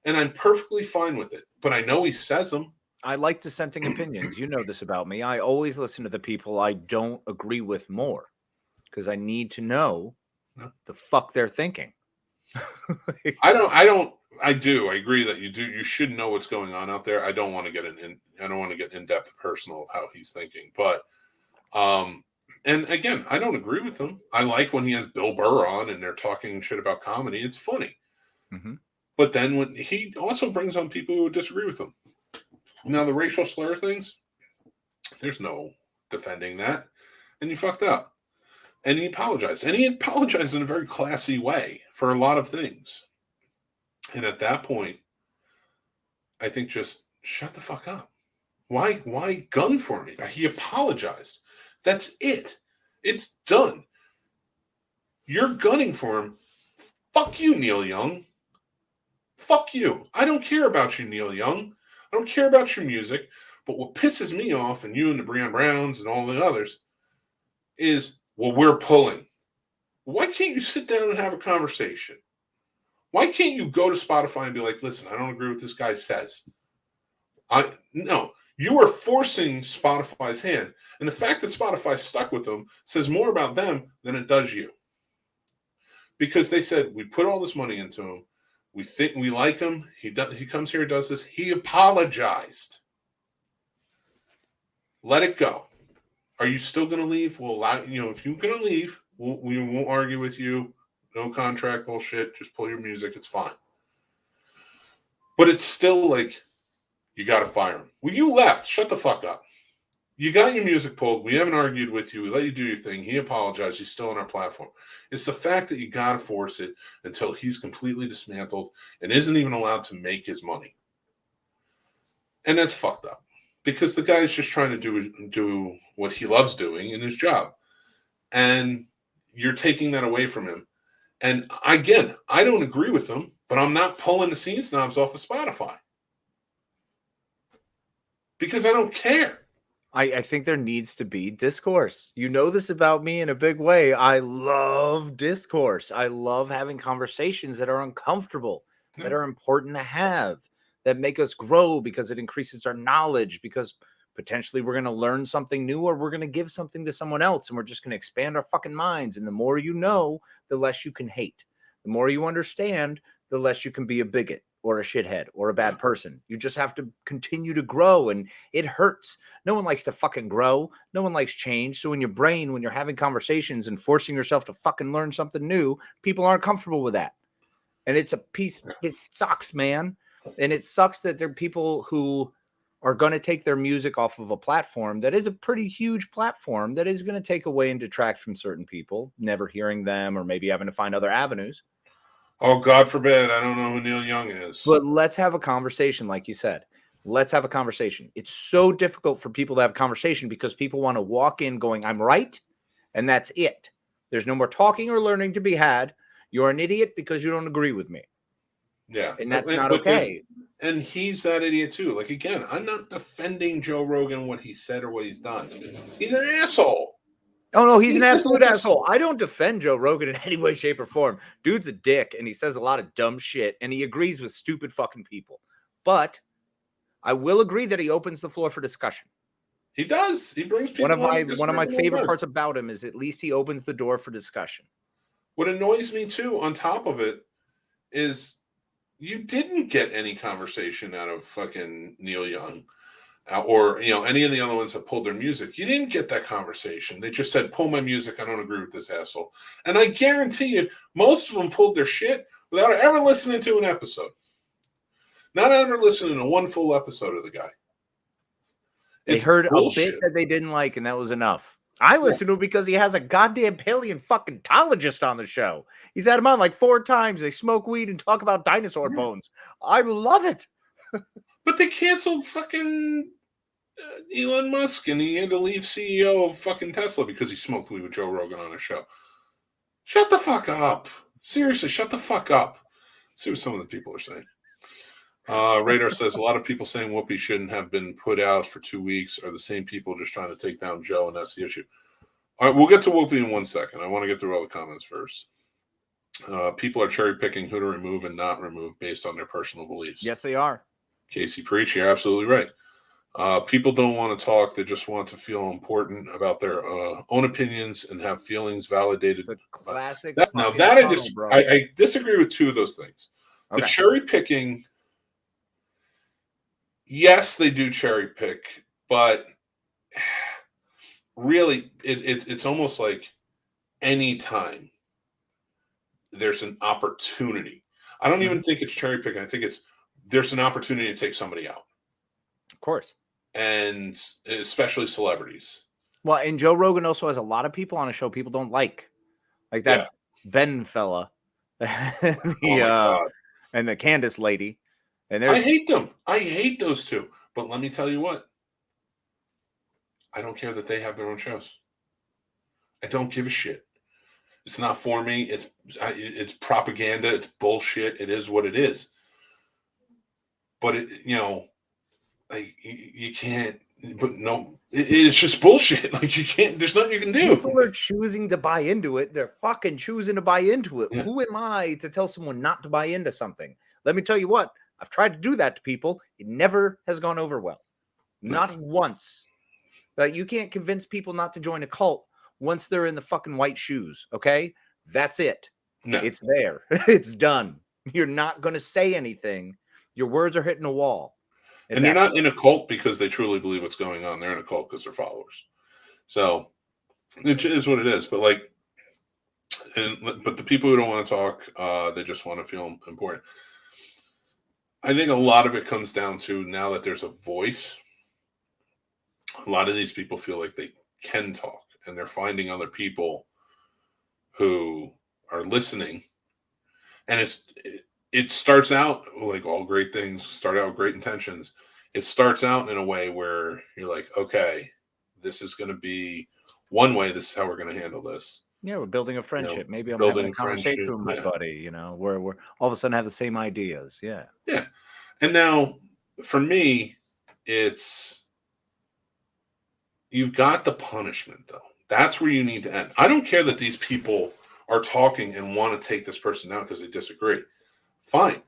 And I'm perfectly fine with it. But I know he says them. I like dissenting opinions. You know this about me. I always listen to the people I don't agree with more because I need to know the fuck they're thinking. I agree that you do. You should know what's going on out there. I don't want to get in depth personal of how he's thinking, but and again, I don't agree with him. I like when he has Bill Burr on and they're talking shit about comedy. It's funny. Mm-hmm. But then when he also brings on people who disagree with him. Now the racial slur things, there's no defending that, and you fucked up. And he apologized. And he apologized in a very classy way for a lot of things. And at that point, I think just shut the fuck up. Why gun for me? He apologized. That's it. It's done. You're gunning for him. Fuck you, Neil Young. Fuck you. I don't care about you, Neil Young. I don't care about your music. But what pisses me off, and you and the Breon Browns and all the others, is, well, we're pulling. Why can't you sit down and have a conversation? Why can't you go to Spotify and be like, listen, I don't agree with what this guy says. No, you are forcing Spotify's hand. And the fact that Spotify stuck with them says more about them than it does you. Because they said, we put all this money into him. We think we like him. He comes here, does this. He apologized. Let it go. Are you still going to leave? We'll allow, if you're going to leave, we won't argue with you. No contract bullshit. Just pull your music. It's fine. But it's still like, you got to fire him. Well, you left. Shut the fuck up. You got your music pulled. We haven't argued with you. We let you do your thing. He apologized. He's still on our platform. It's the fact that you got to force it until he's completely dismantled and isn't even allowed to make his money. And that's fucked up because the guy's just trying to do what he loves doing in his job. And you're taking that away from him. And again, I don't agree with him, but I'm not pulling the Scene Snobs off of Spotify because I don't care. I think there needs to be discourse. You know this about me in a big way. I love discourse. I love having conversations that are uncomfortable, that are important to have, that make us grow because it increases our knowledge, because potentially we're going to learn something new or we're going to give something to someone else and we're just going to expand our fucking minds. And the more you know, the less you can hate. The more you understand, the less you can be a bigot or a shithead or a bad person. You just have to continue to grow, and it hurts. No one likes to fucking grow. No one likes change. So in your brain, when you're having conversations and forcing yourself to fucking learn something new, people aren't comfortable with that. And it's a piece, it sucks, man. And it sucks that there are people who are going to take their music off of a platform that is a pretty huge platform that is going to take away and detract from certain people, never hearing them or maybe having to find other avenues. Oh, God forbid. I don't know who Neil Young is. But let's have a conversation, like you said. Let's have a conversation. It's so difficult for people to have a conversation because people want to walk in going, I'm right, and that's it. There's no more talking or learning to be had. You're an idiot because you don't agree with me. Yeah. And that's not okay. And he's that idiot too. Like, again, I'm not defending Joe Rogan, what he said or what he's done. He's an asshole. Oh, no, he's an absolute asshole. I don't defend Joe Rogan in any way, shape, or form. Dude's a dick, and he says a lot of dumb shit, and he agrees with stupid fucking people. But I will agree that he opens the floor for discussion. He does. He brings people One of my favorite parts about him is at least he opens the door for discussion. What annoys me too, on top of it, is you didn't get any conversation out of fucking Neil Young or any of the other ones that pulled their music. You didn't get that conversation. They just said, pull my music. I don't agree with this asshole. And I guarantee you, most of them pulled their shit without ever listening to an episode. Not ever listening to one full episode of the guy. They heard bullshit. A bit that they didn't like, and that was enough. I listened to him because he has a goddamn paleontologist on the show. He's had him on like 4 times. They smoke weed and talk about dinosaur bones. I love it. But they canceled fucking Elon Musk, and he had to leave CEO of fucking Tesla because he smoked weed with Joe Rogan on his show. Shut the fuck up. Seriously, shut the fuck up. Let's see what some of the people are saying. Radar says a lot of people saying Whoopi shouldn't have been put out for 2 weeks are the same people just trying to take down Joe, and that's the issue. All right, we'll get to Whoopi in 1 second. I want to get through all the comments first. People are cherry picking who to remove and not remove based on their personal beliefs. Yes, they are. Casey Preach, you're absolutely right. People don't want to talk. They just want to feel important about their own opinions and have feelings validated. It's a classic. I disagree with 2 of those things. Okay. The cherry picking. Yes, they do cherry pick, but really, it's almost like any time there's an opportunity. I don't even think it's cherry picking. I think there's an opportunity to take somebody out. Of course. And especially celebrities. Well, and Joe Rogan also has a lot of people on a show people don't like that Ben fella, and the Candace lady. And I hate them. I hate those 2. But let me tell you what. I don't care that they have their own shows. I don't give a shit. It's not for me. It's propaganda. It's bullshit. It is what it is. But you can't. But no, it's just bullshit. Like you can't. There's nothing you can do. People are choosing to buy into it. They're fucking choosing to buy into it. Yeah. Who am I to tell someone not to buy into something? Let me tell you what. I've tried to do that to people. It never has gone over well. Not once. But you can't convince people not to join a cult once they're in the fucking white shoes, okay? That's it. No. It's there. It's done. You're not going to say anything. Your words are hitting a wall. And they're not in a cult because they truly believe what's going on. They're in a cult because they're followers. So it is what it is. But but the people who don't want to talk, they just want to feel important. I think a lot of it comes down to now that there's a voice, a lot of these people feel like they can talk and they're finding other people who are listening. And it starts out like all great things start out with great intentions. It starts out in a way where you're like, okay, this is going to be one way. This is how we're going to handle this. Yeah, we're building a friendship. Maybe I'm having a conversation with my buddy, where we're all of a sudden have the same ideas. Yeah. Yeah. And now for me, it's you've got the punishment, though. That's where you need to end. I don't care that these people are talking and want to take this person out because they disagree. Fine.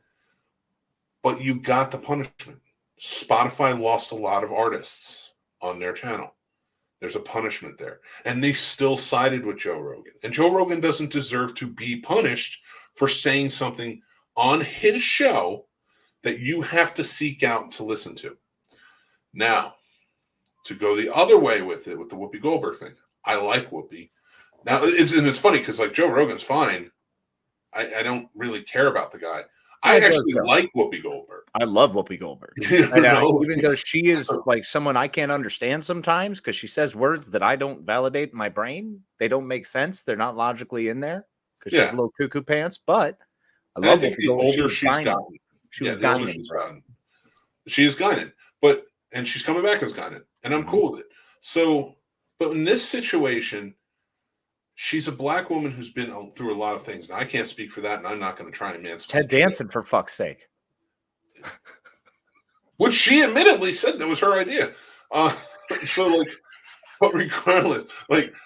But you got the punishment. Spotify lost a lot of artists on their channel. There's a punishment there. And they still sided with Joe Rogan. And Joe Rogan doesn't deserve to be punished for saying something on his show that you have to seek out to listen to. Now, to go the other way with it, with the Whoopi Goldberg thing, I like Whoopi. Now, it's funny because like Joe Rogan's fine. I don't really care about the guy. I actually like Whoopi Goldberg. I love Whoopi Goldberg. Even though she is like someone I can't understand sometimes because she says words that I don't validate in my brain. They don't make sense. They're not logically in there because she has little cuckoo pants. But I love Whoopi Goldberg. She was Guinan. She is Guinan. And she's coming back as Guinan. And I'm cool with it. So, but in this situation, she's a black woman who's been through a lot of things. Now, I can't speak for that, and I'm not going to try and mansplain. Ted Danson, for fuck's sake. Which she admittedly said that was her idea. But regardless,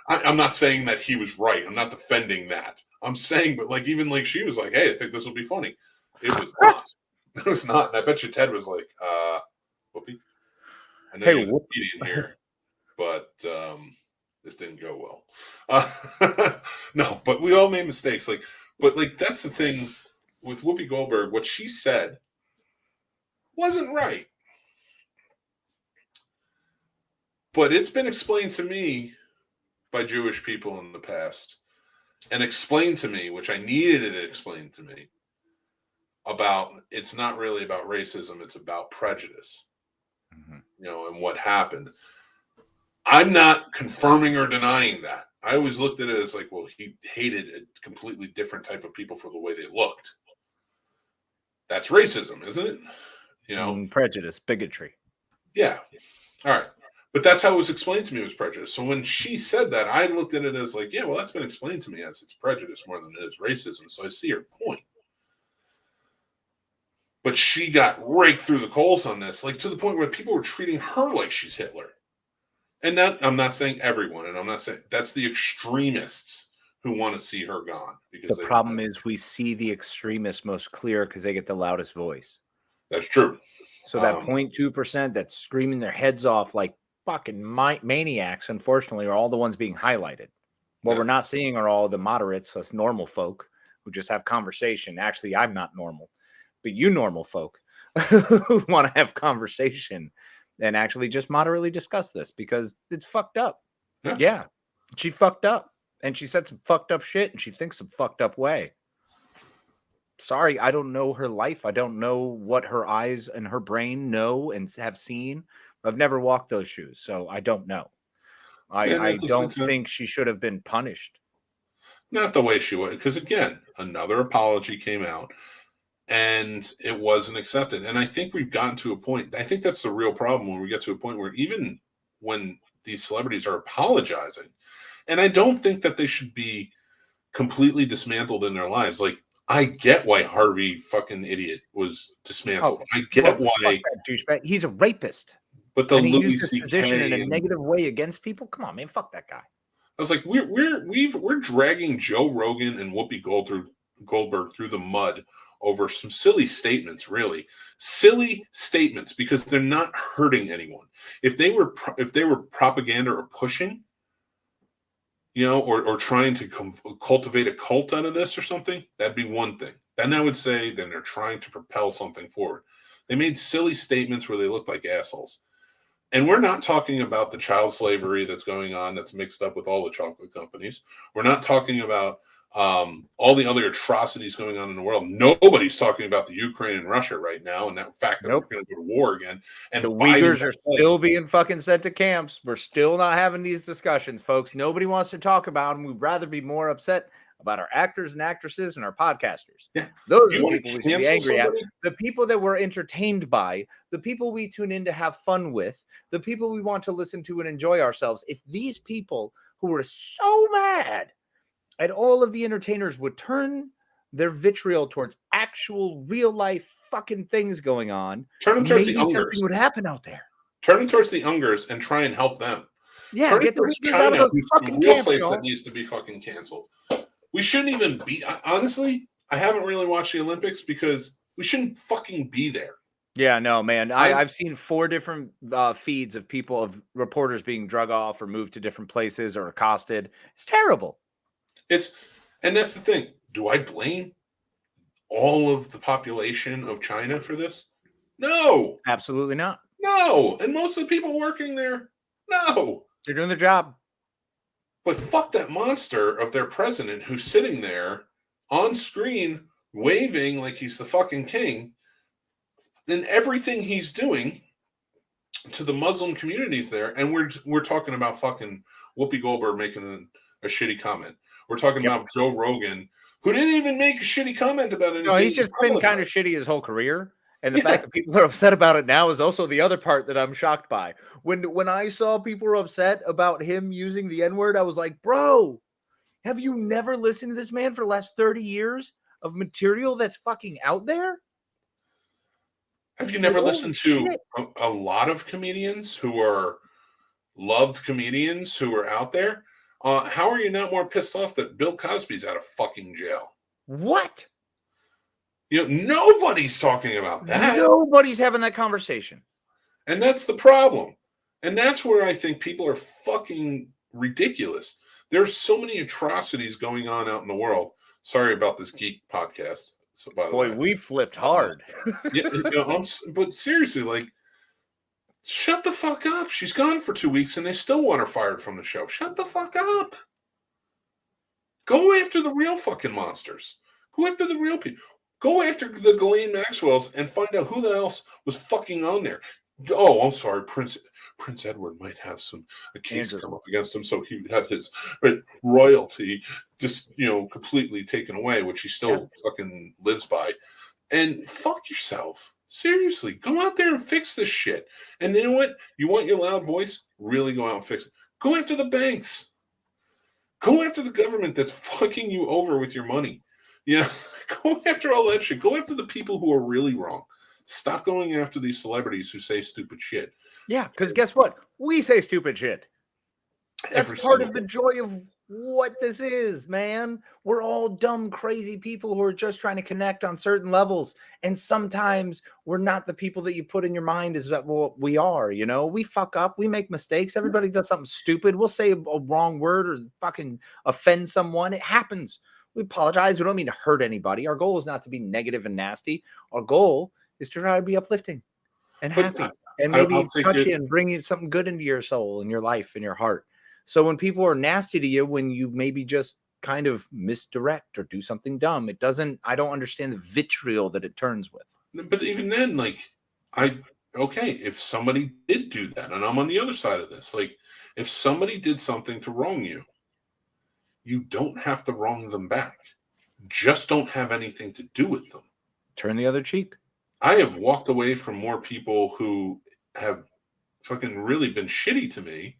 I'm not saying that he was right. I'm not defending that. I'm saying, but even she was like, hey, I think this will be funny. It was not. It was not. And I bet you Ted was like, Whoopi. I know you're a comedian here. but this didn't go well. No, but we all made mistakes. But that's the thing with Whoopi Goldberg. What she said wasn't right, but it's been explained to me by Jewish people in the past, and explained to me, which I needed it explained to me, about it's not really about racism, it's about prejudice. And what happened. I'm not confirming or denying that. I always looked at it as like, well, he hated a completely different type of people for the way they looked. That's racism, isn't it? Prejudice, bigotry. Yeah. All right. But that's how it was explained to me, was prejudice. So when she said that, I looked at it as like, yeah, well, that's been explained to me as it's prejudice more than it is racism. So I see her point. But she got raked through the coals on this, to the point where people were treating her like she's Hitler. And I'm not saying everyone, and I'm not saying that's the extremists who want to see her gone. Because the problem is we see the extremists most clear because they get the loudest voice. That's true. So that 0.2% that's screaming their heads off like fucking maniacs, unfortunately, are all the ones being highlighted. What we're not seeing are all the moderates, us normal folk who just have conversation. Actually, I'm not normal, but you normal folk who want to have conversation and actually just moderately discuss this because it's fucked up. Yeah. She fucked up and she said some fucked up shit and she thinks some fucked up way. Sorry, I don't know her life. I don't know what her eyes and her brain know and have seen. I've never walked those shoes, so I don't know. I don't think she should have been punished. Not the way she was, because again, another apology came out. And it wasn't accepted. And I think we've gotten to a point. I think that's the real problem when we get to a point where even when these celebrities are apologizing, and I don't think that they should be completely dismantled in their lives. I get why Harvey fucking idiot was dismantled. I get why that douchebag. He's a rapist. But the and he Louis used his position in a negative way against people. Come on, man, fuck that guy. I was like, we're dragging Joe Rogan and Whoopi Goldberg through the mud over some silly statements, really silly statements, because they're not hurting anyone. If they were propaganda or pushing, or trying to cultivate a cult out of this or something, that'd be one thing. Then I would say then they're trying to propel something forward. They made silly statements where they look like assholes. And we're not talking about the child slavery that's going on that's mixed up with all the chocolate companies. We're not talking about all the other atrocities going on in the world. Nobody's talking about the Ukraine and Russia right now, and that fact that we're going to go to war again. And the Uyghurs are still being fucking sent to camps. We're still not having these discussions, folks. Nobody wants to talk about them. We'd rather be more upset about our actors and actresses and our podcasters. Yeah. Those are the people we should be angry at. The people that we're entertained by, the people we tune in to have fun with, the people we want to listen to and enjoy ourselves. If these people who are so mad and all of the entertainers would turn their vitriol towards actual real life fucking things going on, turn them towards the Ungers. Something would happen out there. Turn them towards the Ungers and try and help them. Yeah, turn get them towards China, who's the real place that needs to be fucking canceled. We shouldn't even be. Honestly, I haven't really watched the Olympics because we shouldn't fucking be there. Yeah, no, man. I've seen 4 different feeds of people, of reporters being drug off or moved to different places or accosted. It's terrible. And that's the thing. Do I blame all of the population of China for this? No. Absolutely not. No. And most of the people working there, no. They're doing their job. But fuck that monster of their president who's sitting there on screen waving like he's the fucking king. And everything he's doing to the Muslim communities there. And we're talking about fucking Whoopi Goldberg making a shitty comment. We're talking about Joe Rogan, who didn't even make a shitty comment about anything. No, he's just been kind of shitty his whole career. And the fact that people are upset about it now is also the other part that I'm shocked by. When I saw people were upset about him using the N-word, I was like, bro, have you never listened to this man for the last 30 years of material that's fucking out there? Have you never listened to a lot of comedians who are loved comedians who are out there? How are you not more pissed off that Bill Cosby's out of fucking jail? What? Nobody's talking about that. Nobody's having that conversation. And that's the problem. And that's where I think people are fucking ridiculous. There's so many atrocities going on out in the world. Sorry about this geek podcast. So, by the Boy, way, we flipped hard. yeah, but seriously, like, shut the fuck up. She's gone for 2 weeks and they still want her fired from the show. Shut the fuck up. Go after the real fucking monsters. Go after the real people. Go after the Ghislaine Maxwells and find out who the else was fucking on there. Oh, I'm sorry, Prince Edward might have a case come up against him, so he had his royalty just completely taken away, which he still fucking lives by. And fuck yourself. Seriously, go out there and fix this shit. And you know what? You want your loud voice? Really go out and fix it. Go after the banks. Go after the government that's fucking you over with your money. Yeah, go after all that shit. Go after the people who are really wrong. Stop going after these celebrities who say stupid shit. Yeah, because guess what? We say stupid shit. That's part of the joy of what this is, man. We're all dumb, crazy people who are just trying to connect on certain levels. And sometimes we're not the people that you put in your mind is that what we are, We fuck up. We make mistakes. Everybody does something stupid. We'll say a wrong word or fucking offend someone. It happens. We apologize. We don't mean to hurt anybody. Our goal is not to be negative and nasty. Our goal is to try to be uplifting and happy. And maybe touch you and bring you something good into your soul and your life and your heart. So when people are nasty to you, when you maybe just kind of misdirect or do something dumb, I don't understand the vitriol that it turns with. But even then, if somebody did do that, and I'm on the other side of this, if somebody did something to wrong you, you don't have to wrong them back. Just don't have anything to do with them. Turn the other cheek. I have walked away from more people who have fucking really been shitty to me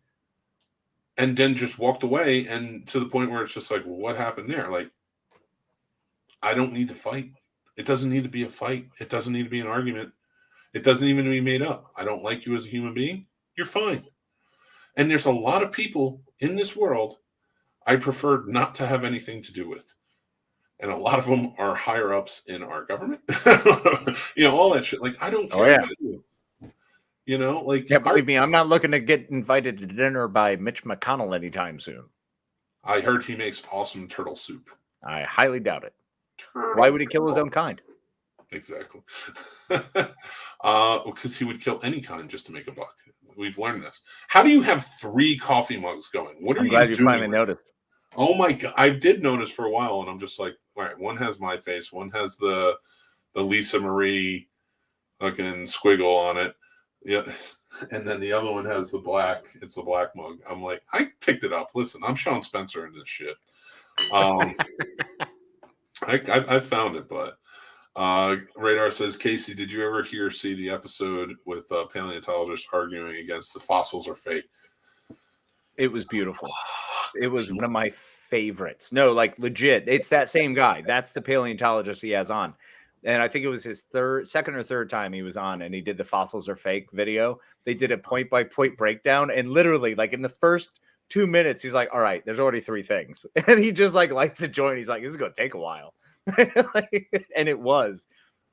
and then just walked away, and to the point where it's just like, well, what happened there? Like, I don't need to fight. It doesn't need to be a fight. It doesn't need to be an argument. It doesn't even need to be made up. I don't like you as a human being. You're fine. And there's a lot of people in this world I prefer not to have anything to do with. And a lot of them are higher ups in our government. All that shit. Like, I don't care about you. Believe me, I'm not looking to get invited to dinner by Mitch McConnell anytime soon. I heard he makes awesome turtle soup. I highly doubt it. Why would he kill his own kind? Exactly. Because he would kill any kind just to make a buck. We've learned this. How do you have 3 coffee mugs going? What are you doing? I'm glad you finally noticed. Oh my God. I did notice for a while, and I'm just like, all right, one has my face, one has the Lisa Marie fucking squiggle on it. Yeah. And then the other one has the black. It's the black mug. I'm like, I picked it up. Listen, I'm Sean Spencer in this shit. I found it, but Radar says, Casey, did you ever see the episode with paleontologists arguing against the fossils are fake? It was beautiful. It was one of my favorites. No, like legit. It's that same guy. That's the paleontologist he has on. And I think it was his second or third time he was on, and he did the fossils are fake video. They did a point by point breakdown, and literally, like in the first 2 minutes, he's like, "All right, there's already 3 things," and he just like lights a joint. He's like, "This is gonna take a while," and it was.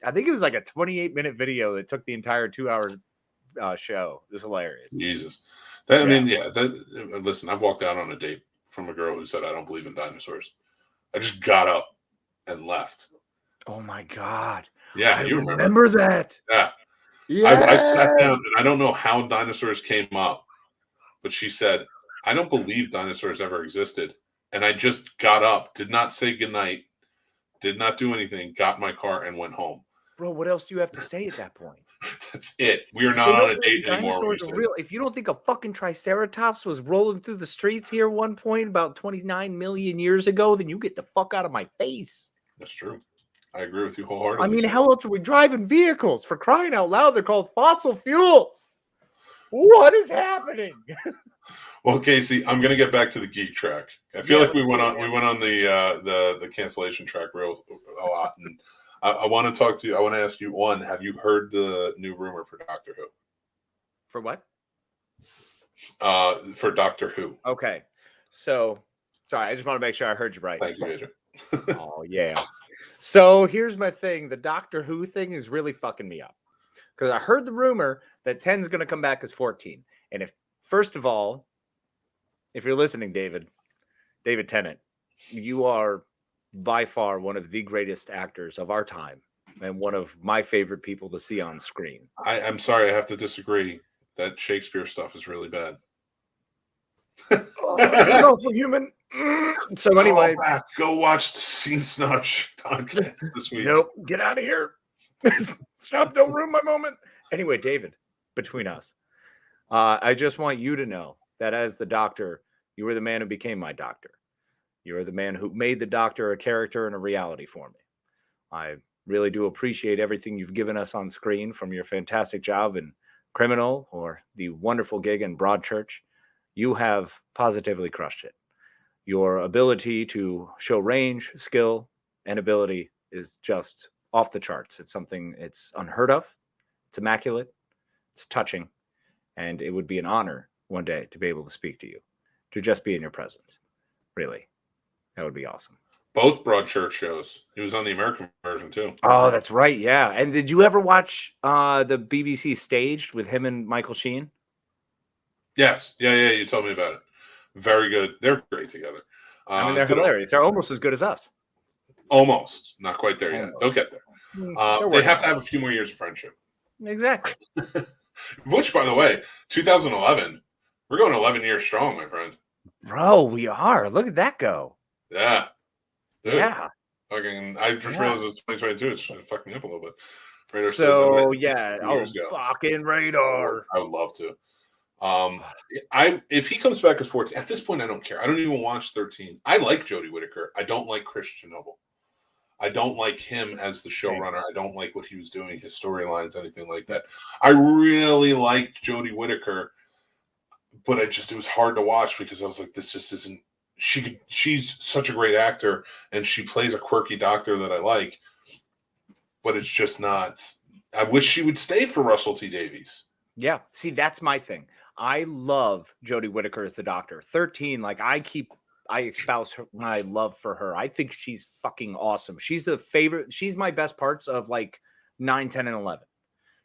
I think it was like a 28-minute video that took the entire 2-hour show. It was hilarious. Jesus, listen, I've walked out on a date from a girl who said, "I don't believe in dinosaurs." I just got up and left. Oh my God. Yeah, you remember that. Yeah. I sat down, and I don't know how dinosaurs came up, but she said, "I don't believe dinosaurs ever existed." And I just got up, did not say goodnight, did not do anything, got in my car and went home. Bro, what else do you have to say at that point? That's it. We are not on a date anymore. If you don't think a fucking Triceratops was rolling through the streets here at one point about 29 million years ago, then you get the fuck out of my face. That's true. I agree with you wholeheartedly. I mean, how else are we driving vehicles? For crying out loud, they're called fossil fuels. What is happening? Well, Casey, I'm gonna get back to the geek track. I feel like we went on the cancellation track a lot, and I want to talk to you. I want to ask you, one, have you heard the new rumor for Doctor Who? For what? For Doctor Who. Okay, so sorry, I just want to make sure I heard you right. Thank you, Adrian. Oh yeah. So here's my thing. The Doctor Who thing is really fucking me up. Because I heard the rumor that 10's going to come back as 14. And first of all, if you're listening, David Tennant, you are by far one of the greatest actors of our time and one of my favorite people to see on screen. I'm sorry, I have to disagree. That Shakespeare stuff is really bad. For human. So anyway, go watch Snobs podcast this week. Nope, get out of here. Stop, don't ruin my moment. Anyway, David, between us, I just want you to know that as the Doctor, you were the man who became my doctor. You are the man who made the Doctor a character and a reality for me. I really do appreciate everything you've given us on screen, from your fantastic job in Criminal or the wonderful gig in Broadchurch. You have positively crushed it. Your ability to show range, skill, and ability is just off the charts. It's something it's unheard of. It's immaculate. It's touching. And it would be an honor one day to be able to speak to you, to just be in your presence. Really. That would be awesome. Both Broadchurch shows. He was on the American version too. Oh, that's right. Yeah. And did you ever watch the BBC Staged with him and Michael Sheen? Yes. Yeah. You told me about it. Very good. They're great together. I mean, they're hilarious. They're almost as good as us. Almost. Not quite there yet. They'll get there. They have to have a few more years of friendship. Exactly. Which, by the way, 2011, we're going 11 years strong, my friend. Bro, we are. Look at that go. Yeah. Dude, yeah. Fucking, I just realized it was 2022. It's fucked me up a little bit. So, yeah. Oh, fucking Radar. I would love to. If he comes back as 14, at this point, I don't care. I don't even watch 13. I like Jodie Whittaker. I don't like Chris Chernobyl. I don't like him as the showrunner. I don't like what he was doing, his storylines, anything like that. I really liked Jodie Whittaker, but it was hard to watch because I was like, this just isn't. She's such a great actor, and she plays a quirky doctor that I like, but it's just not. I wish she would stay for Russell T Davies. Yeah, see, that's my thing. I love Jodie Whittaker as the Doctor. 13, like I espouse my love for her. I think she's fucking awesome. She's the favorite. She's my best parts of like 9, 10, and 11.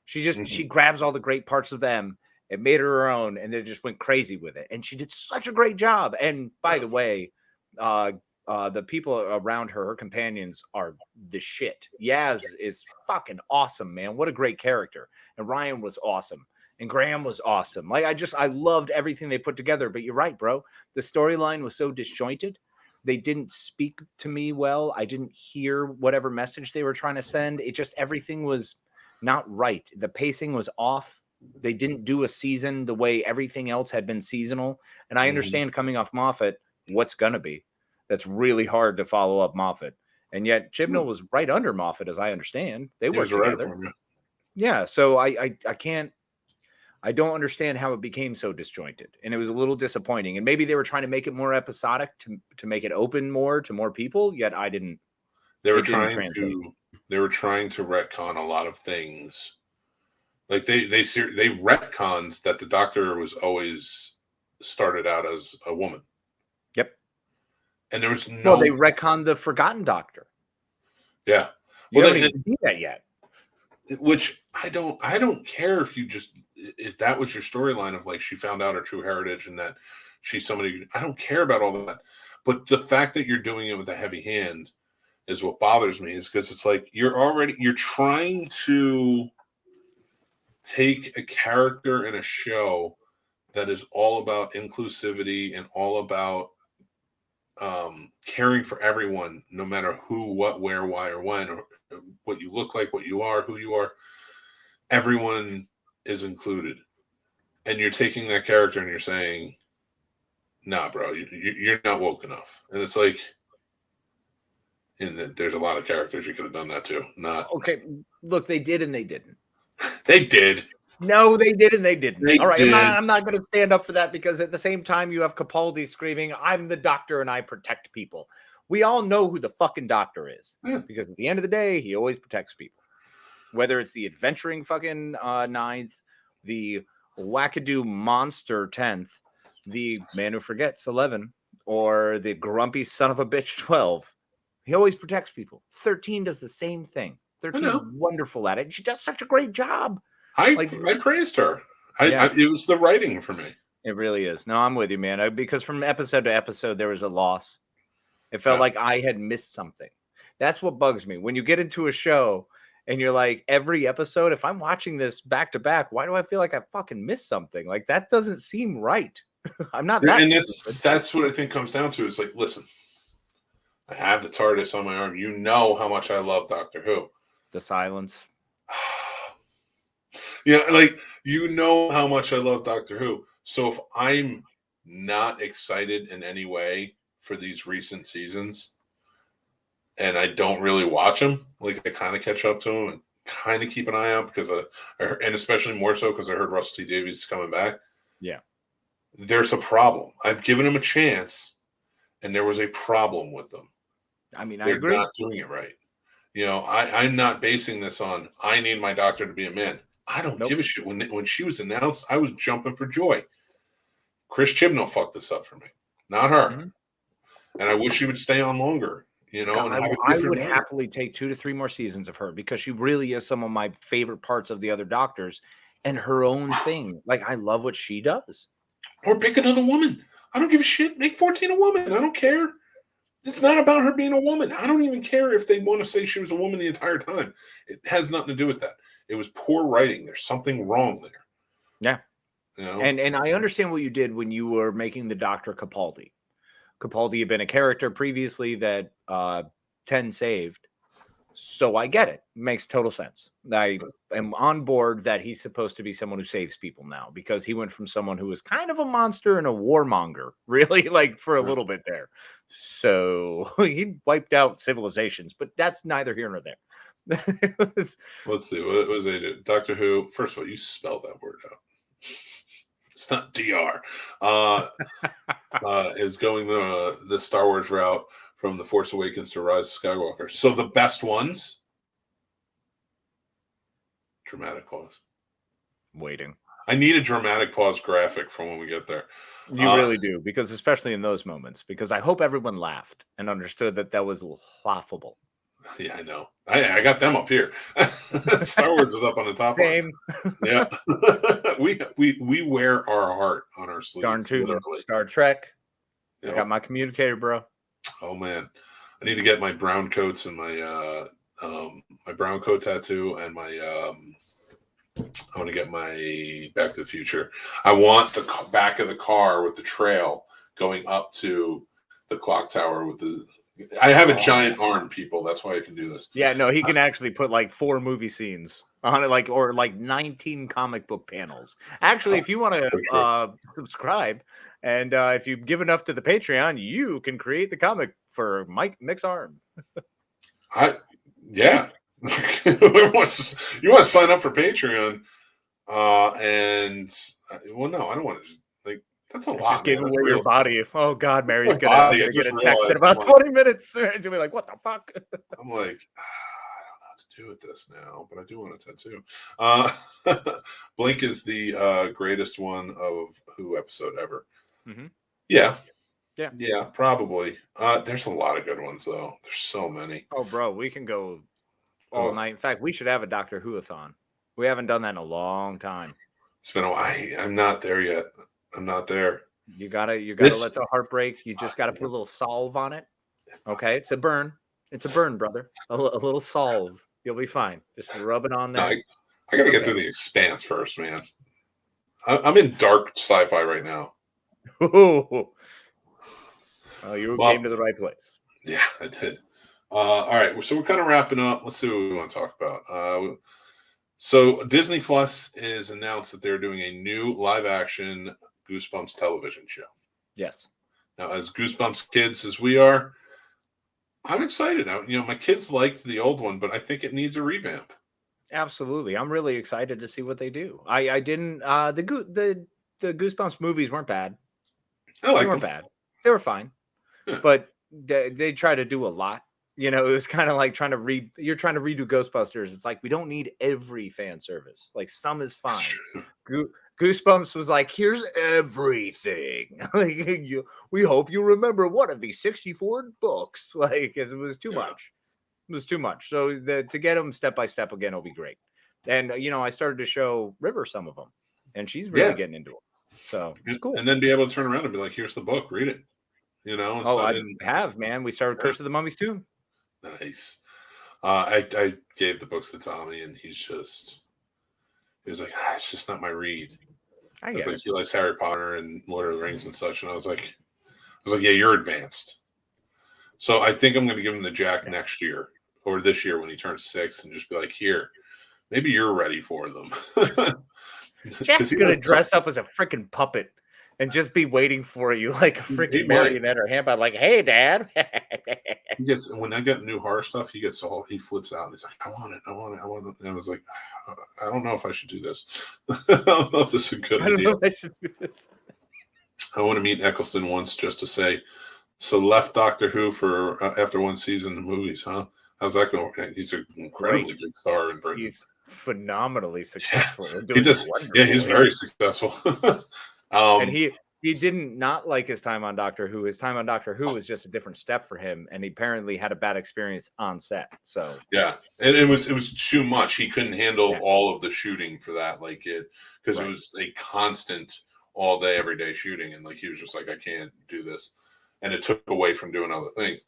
She just she grabs all the great parts of them and made her own, and they just went crazy with it. And she did such a great job. And by the way, the people around her companions, are the shit. Yaz is fucking awesome, man. What a great character. And Ryan was awesome. And Graham was awesome. Like I loved everything they put together. But you're right, bro. The storyline was so disjointed. They didn't speak to me well. I didn't hear whatever message they were trying to send. It just, everything was not right. The pacing was off. They didn't do a season the way everything else had been seasonal. And I understand coming off Moffat, what's going to be. That's really hard to follow up Moffat. And yet Chibnall was right under Moffat, as I understand. They worked together. Yeah. So I can't. I don't understand how it became so disjointed, and it was a little disappointing. And maybe they were trying to make it more episodic to make it open more to more people. Yet I didn't. They were trying to retcon a lot of things. Like they retconned that the Doctor was always started out as a woman. Yep. And there was no. Well, they retconned the Forgotten Doctor. Yeah. You don't even see that yet. Which I don't care if that was your storyline of like she found out her true heritage and that she's somebody. I don't care about all that, but the fact that you're doing it with a heavy hand is what bothers me. Is because it's like you're trying to take a character in a show that is all about inclusivity and all about caring for everyone, no matter who, what, where, why, or when, or what you look like, what you are, who you are. Everyone is included, and you're taking that character and you're saying, "Nah, bro, you're not woke enough." And it's like, and there's a lot of characters you could have done that too. Not okay. Look, they did and they didn't. They did. No, they did and they didn't. They all right, did. I'm not going to stand up for that because at the same time you have Capaldi screaming, "I'm the Doctor and I protect people." We all know who the fucking Doctor is because at the end of the day, he always protects people. Whether it's the adventuring fucking 9th, the wackadoo monster 10th, the man who forgets 11, or the grumpy son of a bitch 12, he always protects people. 13 does the same thing. 13 is wonderful at it. She does such a great job. I praised her. It was the writing for me. It really is. No, I'm with you, man. Because from episode to episode, there was a loss. It felt like I had missed something. That's what bugs me. When you get into a show and you're like, every episode, if I'm watching this back to back, why do I feel like I fucking missed something? Like, that doesn't seem right. I'm not that. And that's what I think comes down to. Is like, listen, I have the TARDIS on my arm. You know how much I love Doctor Who. The silence. Yeah, like, you know how much I love Doctor Who. So if I'm not excited in any way for these recent seasons, and I don't really watch them, like, I kind of catch up to them and kind of keep an eye out because and especially more so because I heard Russell T Davies is coming back. Yeah, there's a problem. I've given him a chance, and there was a problem with them. I mean, They're I agree. not doing it right. You know, I'm not basing this on I need my doctor to be a man. I don't give a shit. When she was announced, I was jumping for joy. Chris Chibnall fucked this up for me, not her. Mm-hmm. And I wish she would stay on longer. You know, God, I would happily take 2 to 3 more seasons of her because she really is some of my favorite parts of the other doctors and her own thing. Like, I love what she does. Or pick another woman. I don't give a shit. Make 14 a woman. I don't care. It's not about her being a woman. I don't even care if they want to say she was a woman the entire time. It has nothing to do with that. It was poor writing. There's something wrong there. Yeah. You know? And I understand what you did when you were making the Dr. Capaldi. Capaldi had been a character previously that 10 saved. So I get it. Makes total sense. I am on board that he's supposed to be someone who saves people now because he went from someone who was kind of a monster and a warmonger, really, like for a little bit there. So he wiped out civilizations, but that's neither here nor there. Let's see. What was it? Doctor Who. First of all, you spelled that word out. It's not DR. Is going the Star Wars route from The Force Awakens to Rise of Skywalker. So the best ones. Dramatic pause. Waiting. I need a dramatic pause graphic for when we get there. You really do, because especially in those moments, because I hope everyone laughed and understood that was laughable. Yeah, I know. I got them up here. Star Wars is up on the top. Same. Yeah. we wear our heart on our sleeve. Darn too. Star Trek. Yep. I got my communicator, bro. Oh man, I need to get my brown coats and my my brown coat tattoo and my I want to get my Back to the Future. I want the back of the car with the trail going up to the clock tower with the. I have a giant arm, people. That's why I can do this. Yeah, no, he can actually put like 4 movie scenes on it, like or like 19 comic book panels. Actually, if you want to subscribe and if you give enough to the Patreon, you can create the comic for Mick's arm. Yeah. You want to sign up for Patreon? And well, no, I don't want to. Like, that's a lot. Just give away your body. Oh God, Mary's gonna get a text in about 20 minutes. And she'll be like, "What the fuck?" I'm like, I don't know what to do with this now, but I do want a tattoo. Blink is the greatest one of Who episode ever. Mm-hmm. Yeah, probably. There's a lot of good ones though. There's so many. Oh, bro, we can go all night. In fact, we should have a Doctor Who-a-thon. We haven't done that in a long time. It's been a while. I'm not there yet. I'm not there. You gotta let the heart break. You just gotta put a little salve on it. Okay, it's a burn. It's a burn, brother. A little salve. You'll be fine. Just rub it on there. I gotta get through the Expanse first, man. I'm in dark sci-fi right now. Oh, you came to the right place. Yeah, I did. All right, so we're kind of wrapping up. Let's see what we want to talk about. So Disney Plus is announced that they're doing a new live-action Goosebumps television show. Yes. Now, as Goosebumps kids as we are, I'm excited. Now, my kids liked the old one, but I think it needs a revamp. Absolutely, I'm really excited to see what they do. I didn't. The Goosebumps movies weren't bad. They weren't bad. They were fine, but they try to do a lot. It was kind of like you're trying to redo Ghostbusters. It's like, we don't need every fan service. Like, some is fine. Goosebumps was like, here's everything. Like, we hope you remember one of these 64 books. Like, it was too much. It was too much. So to get them step by step again will be great. And, I started to show River some of them. and she's really getting into it. So it's cool. And then be able to turn around and be like, "Here's the book, read it." I have, man. We started Curse of the Mummies too. Nice. I gave the books to Tommy, and he was like, "It's just not my read." I get it. He likes Harry Potter and Lord of the Rings and such, and I was like, "Yeah, you're advanced." So I think I'm going to give him the Jack next year or this year when he turns 6, and just be like, "Here, maybe you're ready for them." Jack's going to dress up as a freaking puppet and just be waiting for you like a freaking marionette or handball. Like, hey, Dad. When I get new horror stuff, he flips out and he's like, I want it. And I was like, I don't know if I should do this. I don't know if this is a good idea. I want to meet Eccleston once just to say, so left Doctor Who for after one season of movies, huh? How's that going? He's an incredibly big star in Britain. He's phenomenally successful. He's very successful. And he didn't not like his time on Doctor Who. His time on Doctor Who was just a different step for him, and he apparently had a bad experience on set. So yeah, and it was too much. He couldn't handle all of the shooting for that, because it was a constant all day, every day shooting, and he was just like, I can't do this, and it took away from doing other things.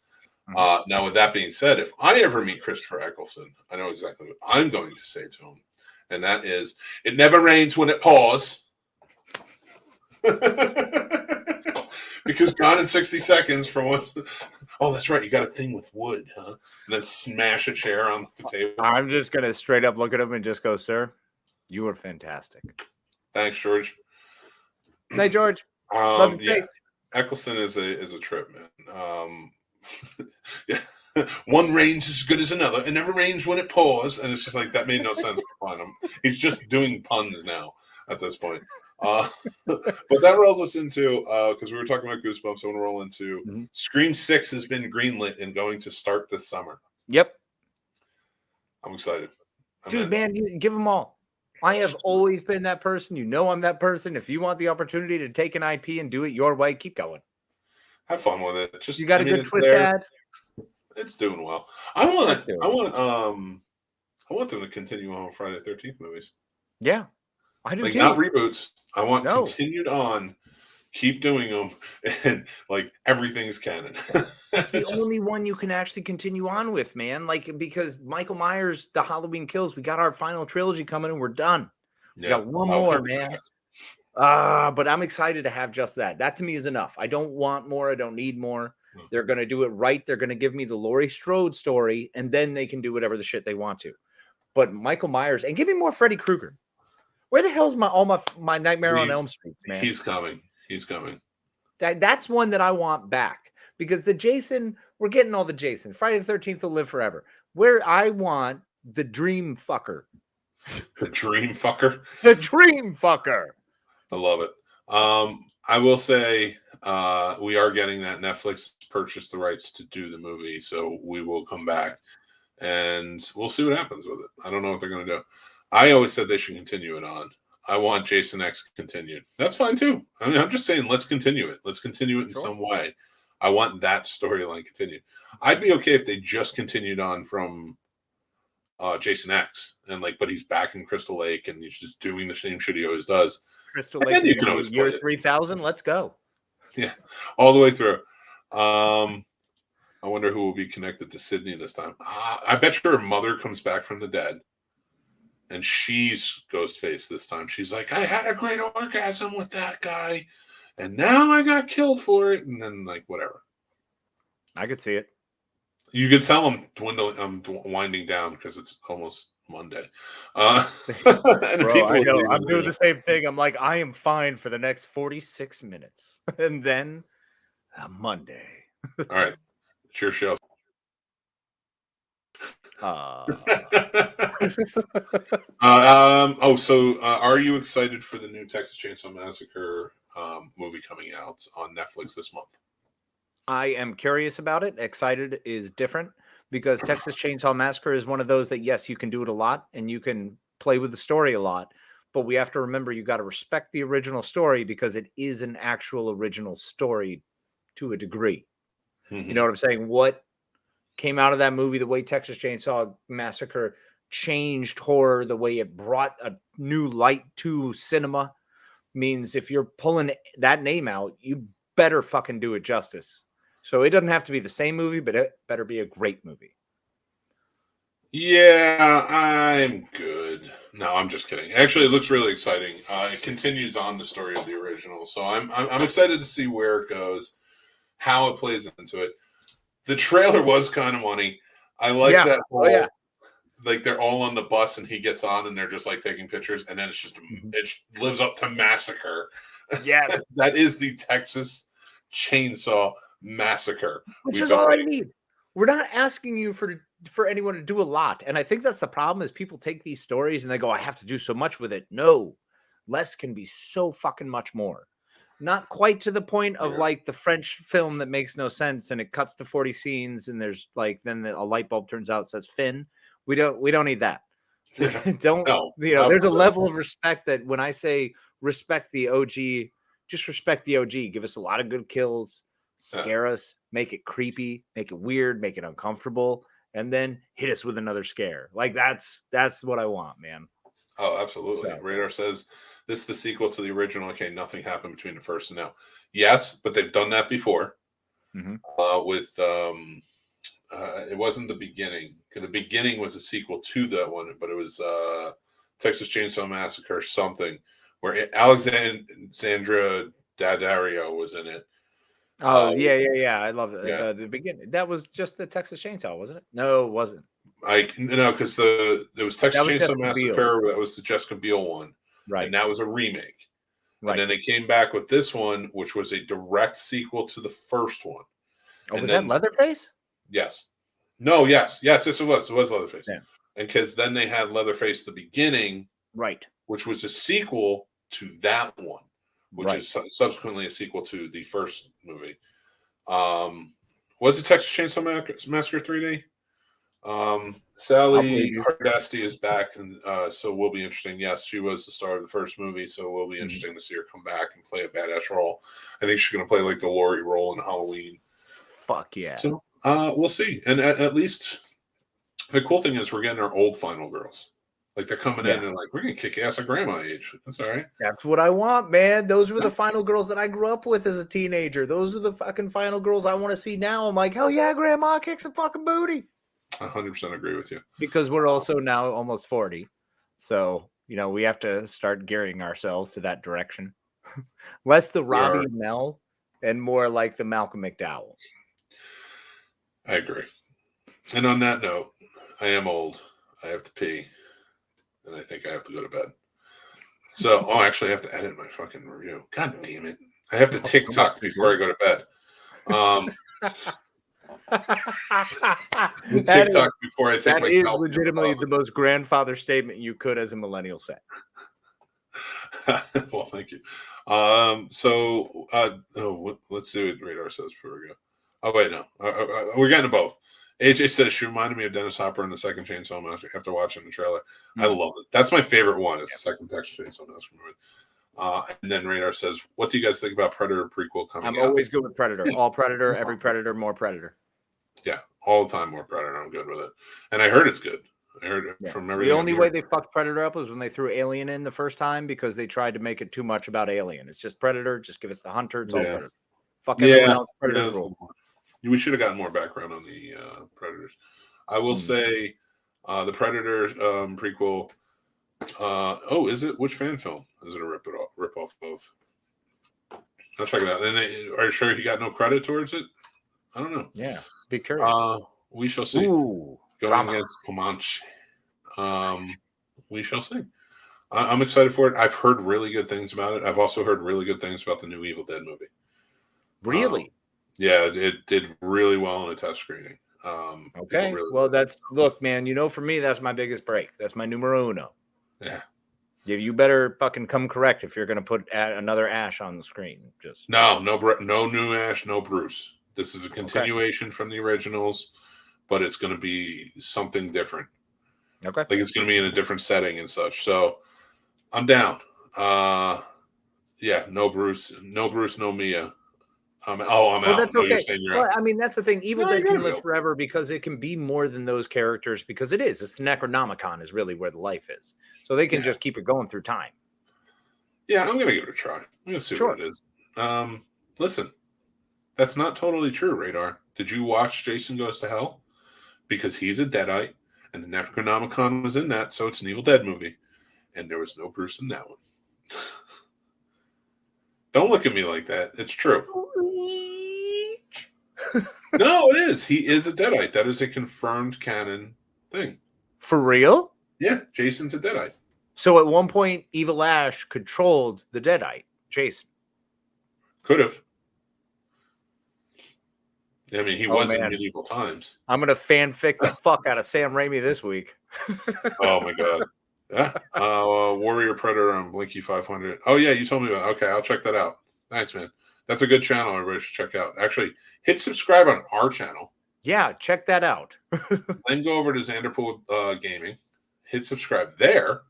Mm-hmm. Now, with that being said, if I ever meet Christopher Eccleston, I know exactly what I'm going to say to him, and that is, it never rains when it pours. Because Gone in 60 Seconds from what? Oh, that's right. You got a thing with wood, huh? And then smash a chair on the table. I'm just gonna straight up look at him and just go, "Sir, you are fantastic." Thanks, George. Hey, George. Love your face. Eccleston is a trip, man. Yeah. One rains as good as another. It never rains when it pours, and it's just like that made no sense on him. He's just doing puns now at this point. But that rolls us into because we were talking about Goosebumps, so I want to roll into Scream 6 has been greenlit and going to start this summer. Yep. I'm excited. Dude, man, you give them all. I have always been that person. You know I'm that person. If you want the opportunity to take an IP and do it your way, keep going. Have fun with it. You got a good twist to add? It's doing well. I want them to continue on Friday the 13th movies. Yeah. I do too. Not reboots. I want continued on. Keep doing them, and everything's canon. It's the only one you can actually continue on with, man. Because Michael Myers, The Halloween Kills, we got our final trilogy coming, and we're done. We got one more, man. But I'm excited to have just that. That to me is enough. I don't want more. I don't need more. They're going to do it right. They're going to give me the Laurie Strode story, and then they can do whatever the shit they want to. But Michael Myers, and give me more Freddy Krueger. Where the hell's my Nightmare on Elm Street, man? He's coming. He's coming. That's one that I want back, because the Jason, we're getting all the Jason. Friday the 13th will live forever. Where I want the Dream Fucker. The Dream Fucker? The Dream Fucker. I love it. I will say we are getting that. Netflix purchased the rights to do the movie, so we will come back and we'll see what happens with it. I don't know what they're going to do. I always said they should continue it on. I want Jason X continued. That's fine too. I mean, I'm just saying, let's continue it. Let's continue it in some way. I want that storyline continued. I'd be okay if they just continued on from Jason X and but he's back in Crystal Lake and he's just doing the same shit he always does. Crystal Lake, you can always year 3000. Let's go. Yeah, all the way through. I wonder who will be connected to Sydney this time. I bet you her mother comes back from the dead. And she's Ghostface this time. She's like, I had a great orgasm with that guy, and now I got killed for it. And then, whatever. I could see it. You could tell I'm winding down because it's almost Monday. Bro, I know. I'm doing the same thing. I'm like, I am fine for the next 46 minutes. And then Monday. All right. It's your show. Are you excited for the new Texas Chainsaw Massacre movie coming out on Netflix this month? I am curious about it. Excited is different because Texas Chainsaw Massacre is one of those that, yes, you can do it a lot and you can play with the story a lot, but we have to remember you got to respect the original story because it is an actual original story to a degree. Mm-hmm. You know what I'm saying? What came out of that movie, the way Texas Chainsaw Massacre changed horror, the way it brought a new light to cinema, means if you're pulling that name out, you better fucking do it justice. So it doesn't have to be the same movie, but it better be a great movie. Yeah, I'm good. No, I'm just kidding. Actually, it looks really exciting. It continues on the story of the original, so I'm excited to see where it goes, how it plays into it. The trailer was kind of funny. I like that whole like they're all on the bus and he gets on and they're just like taking pictures, and then it's just it lives up to Massacre. Yes. That is the Texas Chainsaw Massacre, which is all I need. We're not asking you for anyone to do a lot, and I think that's the problem. Is people take these stories and they go, "I have to do so much with it." No, less can be so fucking much more. Not quite to the point of like the French film that makes no sense and it cuts to 40 scenes and there's like then a light bulb turns out says Finn. We don't need that. Don't No, there's a level of respect that when I say respect the OG, just respect the OG. Give us a lot of good kills, scare us, make it creepy, make it weird, make it uncomfortable, and then hit us with another scare. Like that's what I want, man. Oh, absolutely. So. Radar says this is the sequel to the original. Okay, nothing happened between the first and now. Yes, but they've done that before. With it wasn't the beginning. The beginning was a sequel to that one, but it was Texas Chainsaw Massacre something where Alexandra Daddario was in it. Oh yeah. I love it. Yeah. The beginning. That was just the Texas Chainsaw, wasn't it? No, it wasn't. Because there was Texas Chainsaw Massacre. That was the Jessica Biel one, right? And that was a remake. Right. And then they came back with this one, which was a direct sequel to the first one. Oh, and was that Leatherface? Yes. No. Yes. Yes. It was Leatherface. Yeah. And because then they had Leatherface the beginning, right? Which was a sequel to that one, which is subsequently a sequel to the first movie. Was it Texas Chainsaw Massacre 3D? Sally Hardesty is back, and so will be interesting. Yes, she was the star of the first movie, so it will be interesting to see her come back and play a badass role. I think she's going to play like the Laurie role in Halloween. Fuck yeah! So we'll see. And at least the cool thing is we're getting our old final girls. Like they're coming in and like we're gonna kick ass at grandma age. That's all right. That's what I want, man. Those were the final girls that I grew up with as a teenager. Those are the fucking final girls I want to see now. I'm like, hell yeah, grandma, kick some fucking booty. 100% agree with you. Because we're also now almost 40. So, we have to start gearing ourselves to that direction. Less the Robbie Mel and more like the Malcolm McDowell. I agree. And on that note, I am old. I have to pee. And I think I have to go to bed. So, actually, I have to edit my fucking review. God damn it. I have to TikTok before I go to bed. TikTok before I take my That is legitimately the most grandfather statement you could as a millennial say. Well, thank you. Let's see what Radar says before we go. Oh, wait, no. We're getting to both. AJ says she reminded me of Dennis Hopper in the second Chainsaw Massacre after watching the trailer. I love it. That's my favorite one. Is the second Texas Chainsaw Massacre movie. And then Radar says, "What do you guys think about Predator prequel coming out?" I'm always good with Predator. All Predator, every Predator, more Predator. Yeah, all the time more Predator. I'm good with it. And I heard it's good. I heard it from everything. The only way they fucked Predator up was when they threw Alien in the first time because they tried to make it too much about Alien. It's just Predator. Just give us the Hunter. It's all Predator. Fuck everyone else. Predator rule. We should have gotten more background on the Predators. I will say the Predator prequel. Is it? Which fan film? Is it a rip off of? I'll check it out. And are you sure he got no credit towards it? I don't know. Yeah, be curious. We shall see. Ooh, going drama. Against Comanche. We shall see. I'm excited for it. I've heard really good things about it. I've also heard really good things about the new Evil Dead movie. Really? Yeah, it did really well in a test screening. Okay. Well, look, man, for me, that's my biggest break. That's my numero uno. Yeah. You better fucking come correct if you're going to put another Ash on the screen. Just no new Ash, no Bruce. This is a continuation from the originals, but it's going to be something different. Okay. Like it's going to be in a different setting and such. So I'm down. No Bruce, no Mia. I'm out. That's no, okay. You're saying you're out. I mean, that's the thing. Evil Dead can live forever because it can be more than those characters because it's Necronomicon is really where the life is. So they can just keep it going through time. Yeah, I'm gonna give it a try. I'm gonna see Sure. what it is. Listen, that's not totally true, Radar. Did you watch Jason Goes to Hell? Because he's a Deadite, and the Necronomicon was in that, so it's an Evil Dead movie, and there was no Bruce in that one. Don't look at me like that. It's true. No, it is. He is a Deadite. That is a confirmed canon thing. For real? Yeah, Jason's a Deadite. So at one point, Evil Ash controlled the Deadite, Jason. Could have. I mean, he was in man. medieval times. I'm gonna fanfic the fuck out of Sam Raimi this week. Oh my god. Yeah. Warrior Predator on Blinky 500. Oh yeah, you told me about. Okay, I'll check that out. Nice, man. That's a good channel. Everybody should check out. Actually, hit subscribe on our channel. Yeah, check that out. Then go over to Xanderpool Gaming. Hit subscribe there.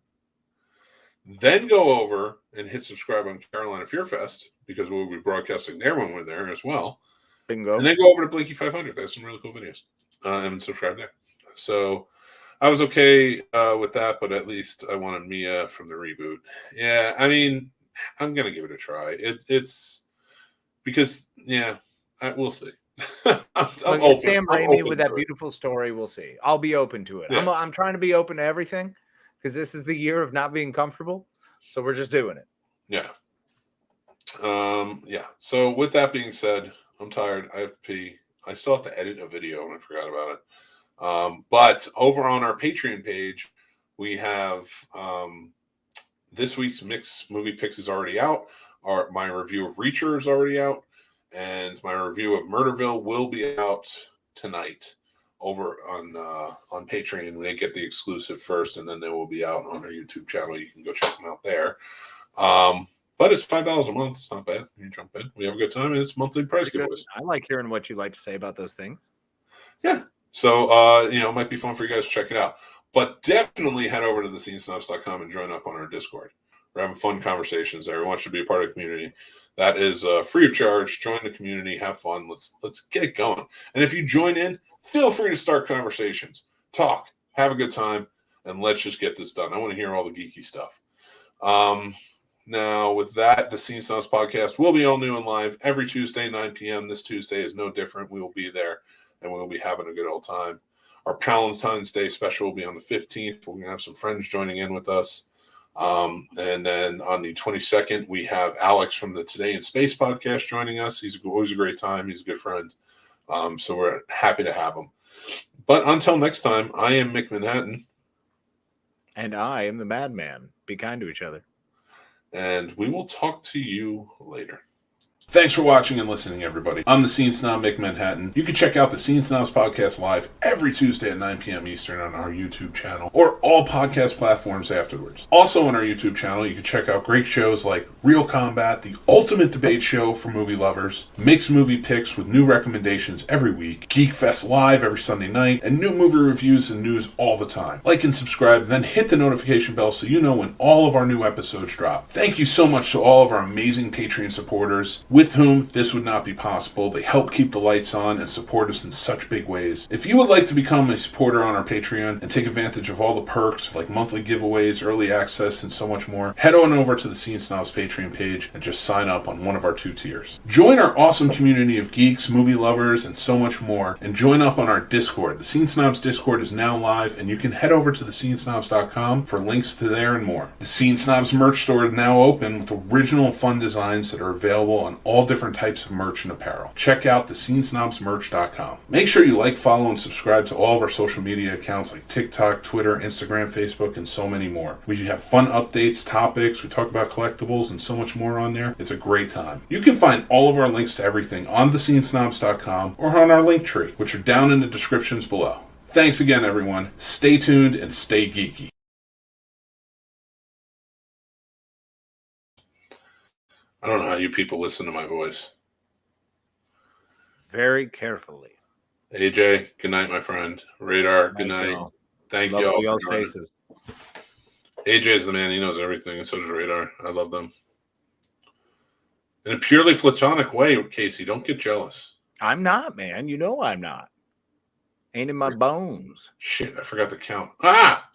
Then go over and hit subscribe on Carolina Fear Fest because we'll be broadcasting there when we're there as well. Bingo. And then go over to Blinky 500. There's some really cool videos. And subscribe there. So I was okay with that, but at least I wanted Mia from the reboot. Yeah, I mean, I'm going to give it a try. It's because, yeah, we'll see. I'm open. Sam Raimi with that beautiful story. We'll see. I'll be open to it. Yeah. I'm trying to be open to everything because this is the year of not being comfortable. So we're just doing it. Yeah. Yeah. So with that being said, I'm tired. I have to pee. I still have to edit a video and I forgot about it. But over on our Patreon page, we have this week's Mixed Movie Picks is already out. My review of Reacher is already out. And my review of Murderville will be out tonight over on Patreon. They get the exclusive first, and then they will be out on our YouTube channel. You can go check them out there. But it's $5 a month. It's not bad. You jump in. We have a good time, and it's monthly price giveaways. I like hearing what you like to say about those things. Yeah. So, it might be fun for you guys to check it out. But definitely head over to thescenesnobs.com and join up on our Discord. We're having fun conversations there. Everyone should be a part of the community. That is free of charge. Join the community. Have fun. Let's get it going. And if you join in, feel free to start conversations. Talk. Have a good time. And let's just get this done. I want to hear all the geeky stuff. Now, with that, the Scene Snobs podcast will be all new and live every Tuesday, 9 p.m. This Tuesday is no different. We will be there, and we'll be having a good old time. Our Valentine's Day special will be on the 15th. We're going to have some friends joining in with us. And then on the 22nd, we have Alex from the Today in Space podcast joining us. He's always a great time. He's a good friend. So we're happy to have him. But until next time, I am Mick Manhattan. And I am the Madman. Be kind to each other. And we will talk to you later. Thanks for watching and listening, everybody. I'm the Scene Snob, Mick Manhattan. You can check out the Scene Snobs podcast live every Tuesday at 9 p.m. Eastern on our YouTube channel or all podcast platforms afterwards. Also on our YouTube channel, you can check out great shows like Real Combat, the ultimate debate show for movie lovers, Mixed Movie Picks with new recommendations every week, Geek Fest live every Sunday night, and new movie reviews and news all the time. Like and subscribe, then hit the notification bell so you know when all of our new episodes drop. Thank you so much to all of our amazing Patreon supporters, with whom this would not be possible. They help keep the lights on and support us in such big ways. If you would like to become a supporter on our Patreon and take advantage of all the perks like monthly giveaways, early access, and so much more, head on over to the Scene Snobs Patreon page and just sign up on one of our 2 tiers. Join our awesome community of geeks, movie lovers, and so much more, and join up on our Discord. The Scene Snobs Discord is now live, and you can head over to thescenesnobs.com for links to there and more. The Scene Snobs merch store is now open with original fun designs that are available on all different types of merch and apparel. Check out thescenesnobsmerch.com. Make sure you like, follow, and subscribe to all of our social media accounts like TikTok, Twitter, Instagram, Facebook, and so many more. We have fun updates, topics, we talk about collectibles, and so much more on there. It's a great time. You can find all of our links to everything on thescenesnobs.com or on our link tree, which are down in the descriptions below. Thanks again, everyone. Stay tuned and stay geeky. I don't know how you people listen to my voice. Very carefully. AJ, good night, my friend. Radar, good night. Thank you all for joining. Faces. AJ is the man. He knows everything, and so does Radar. I love them. In a purely platonic way, Casey, don't get jealous. I'm not, man. You know I'm not. Ain't in my bones. Shit, I forgot to count. Ah!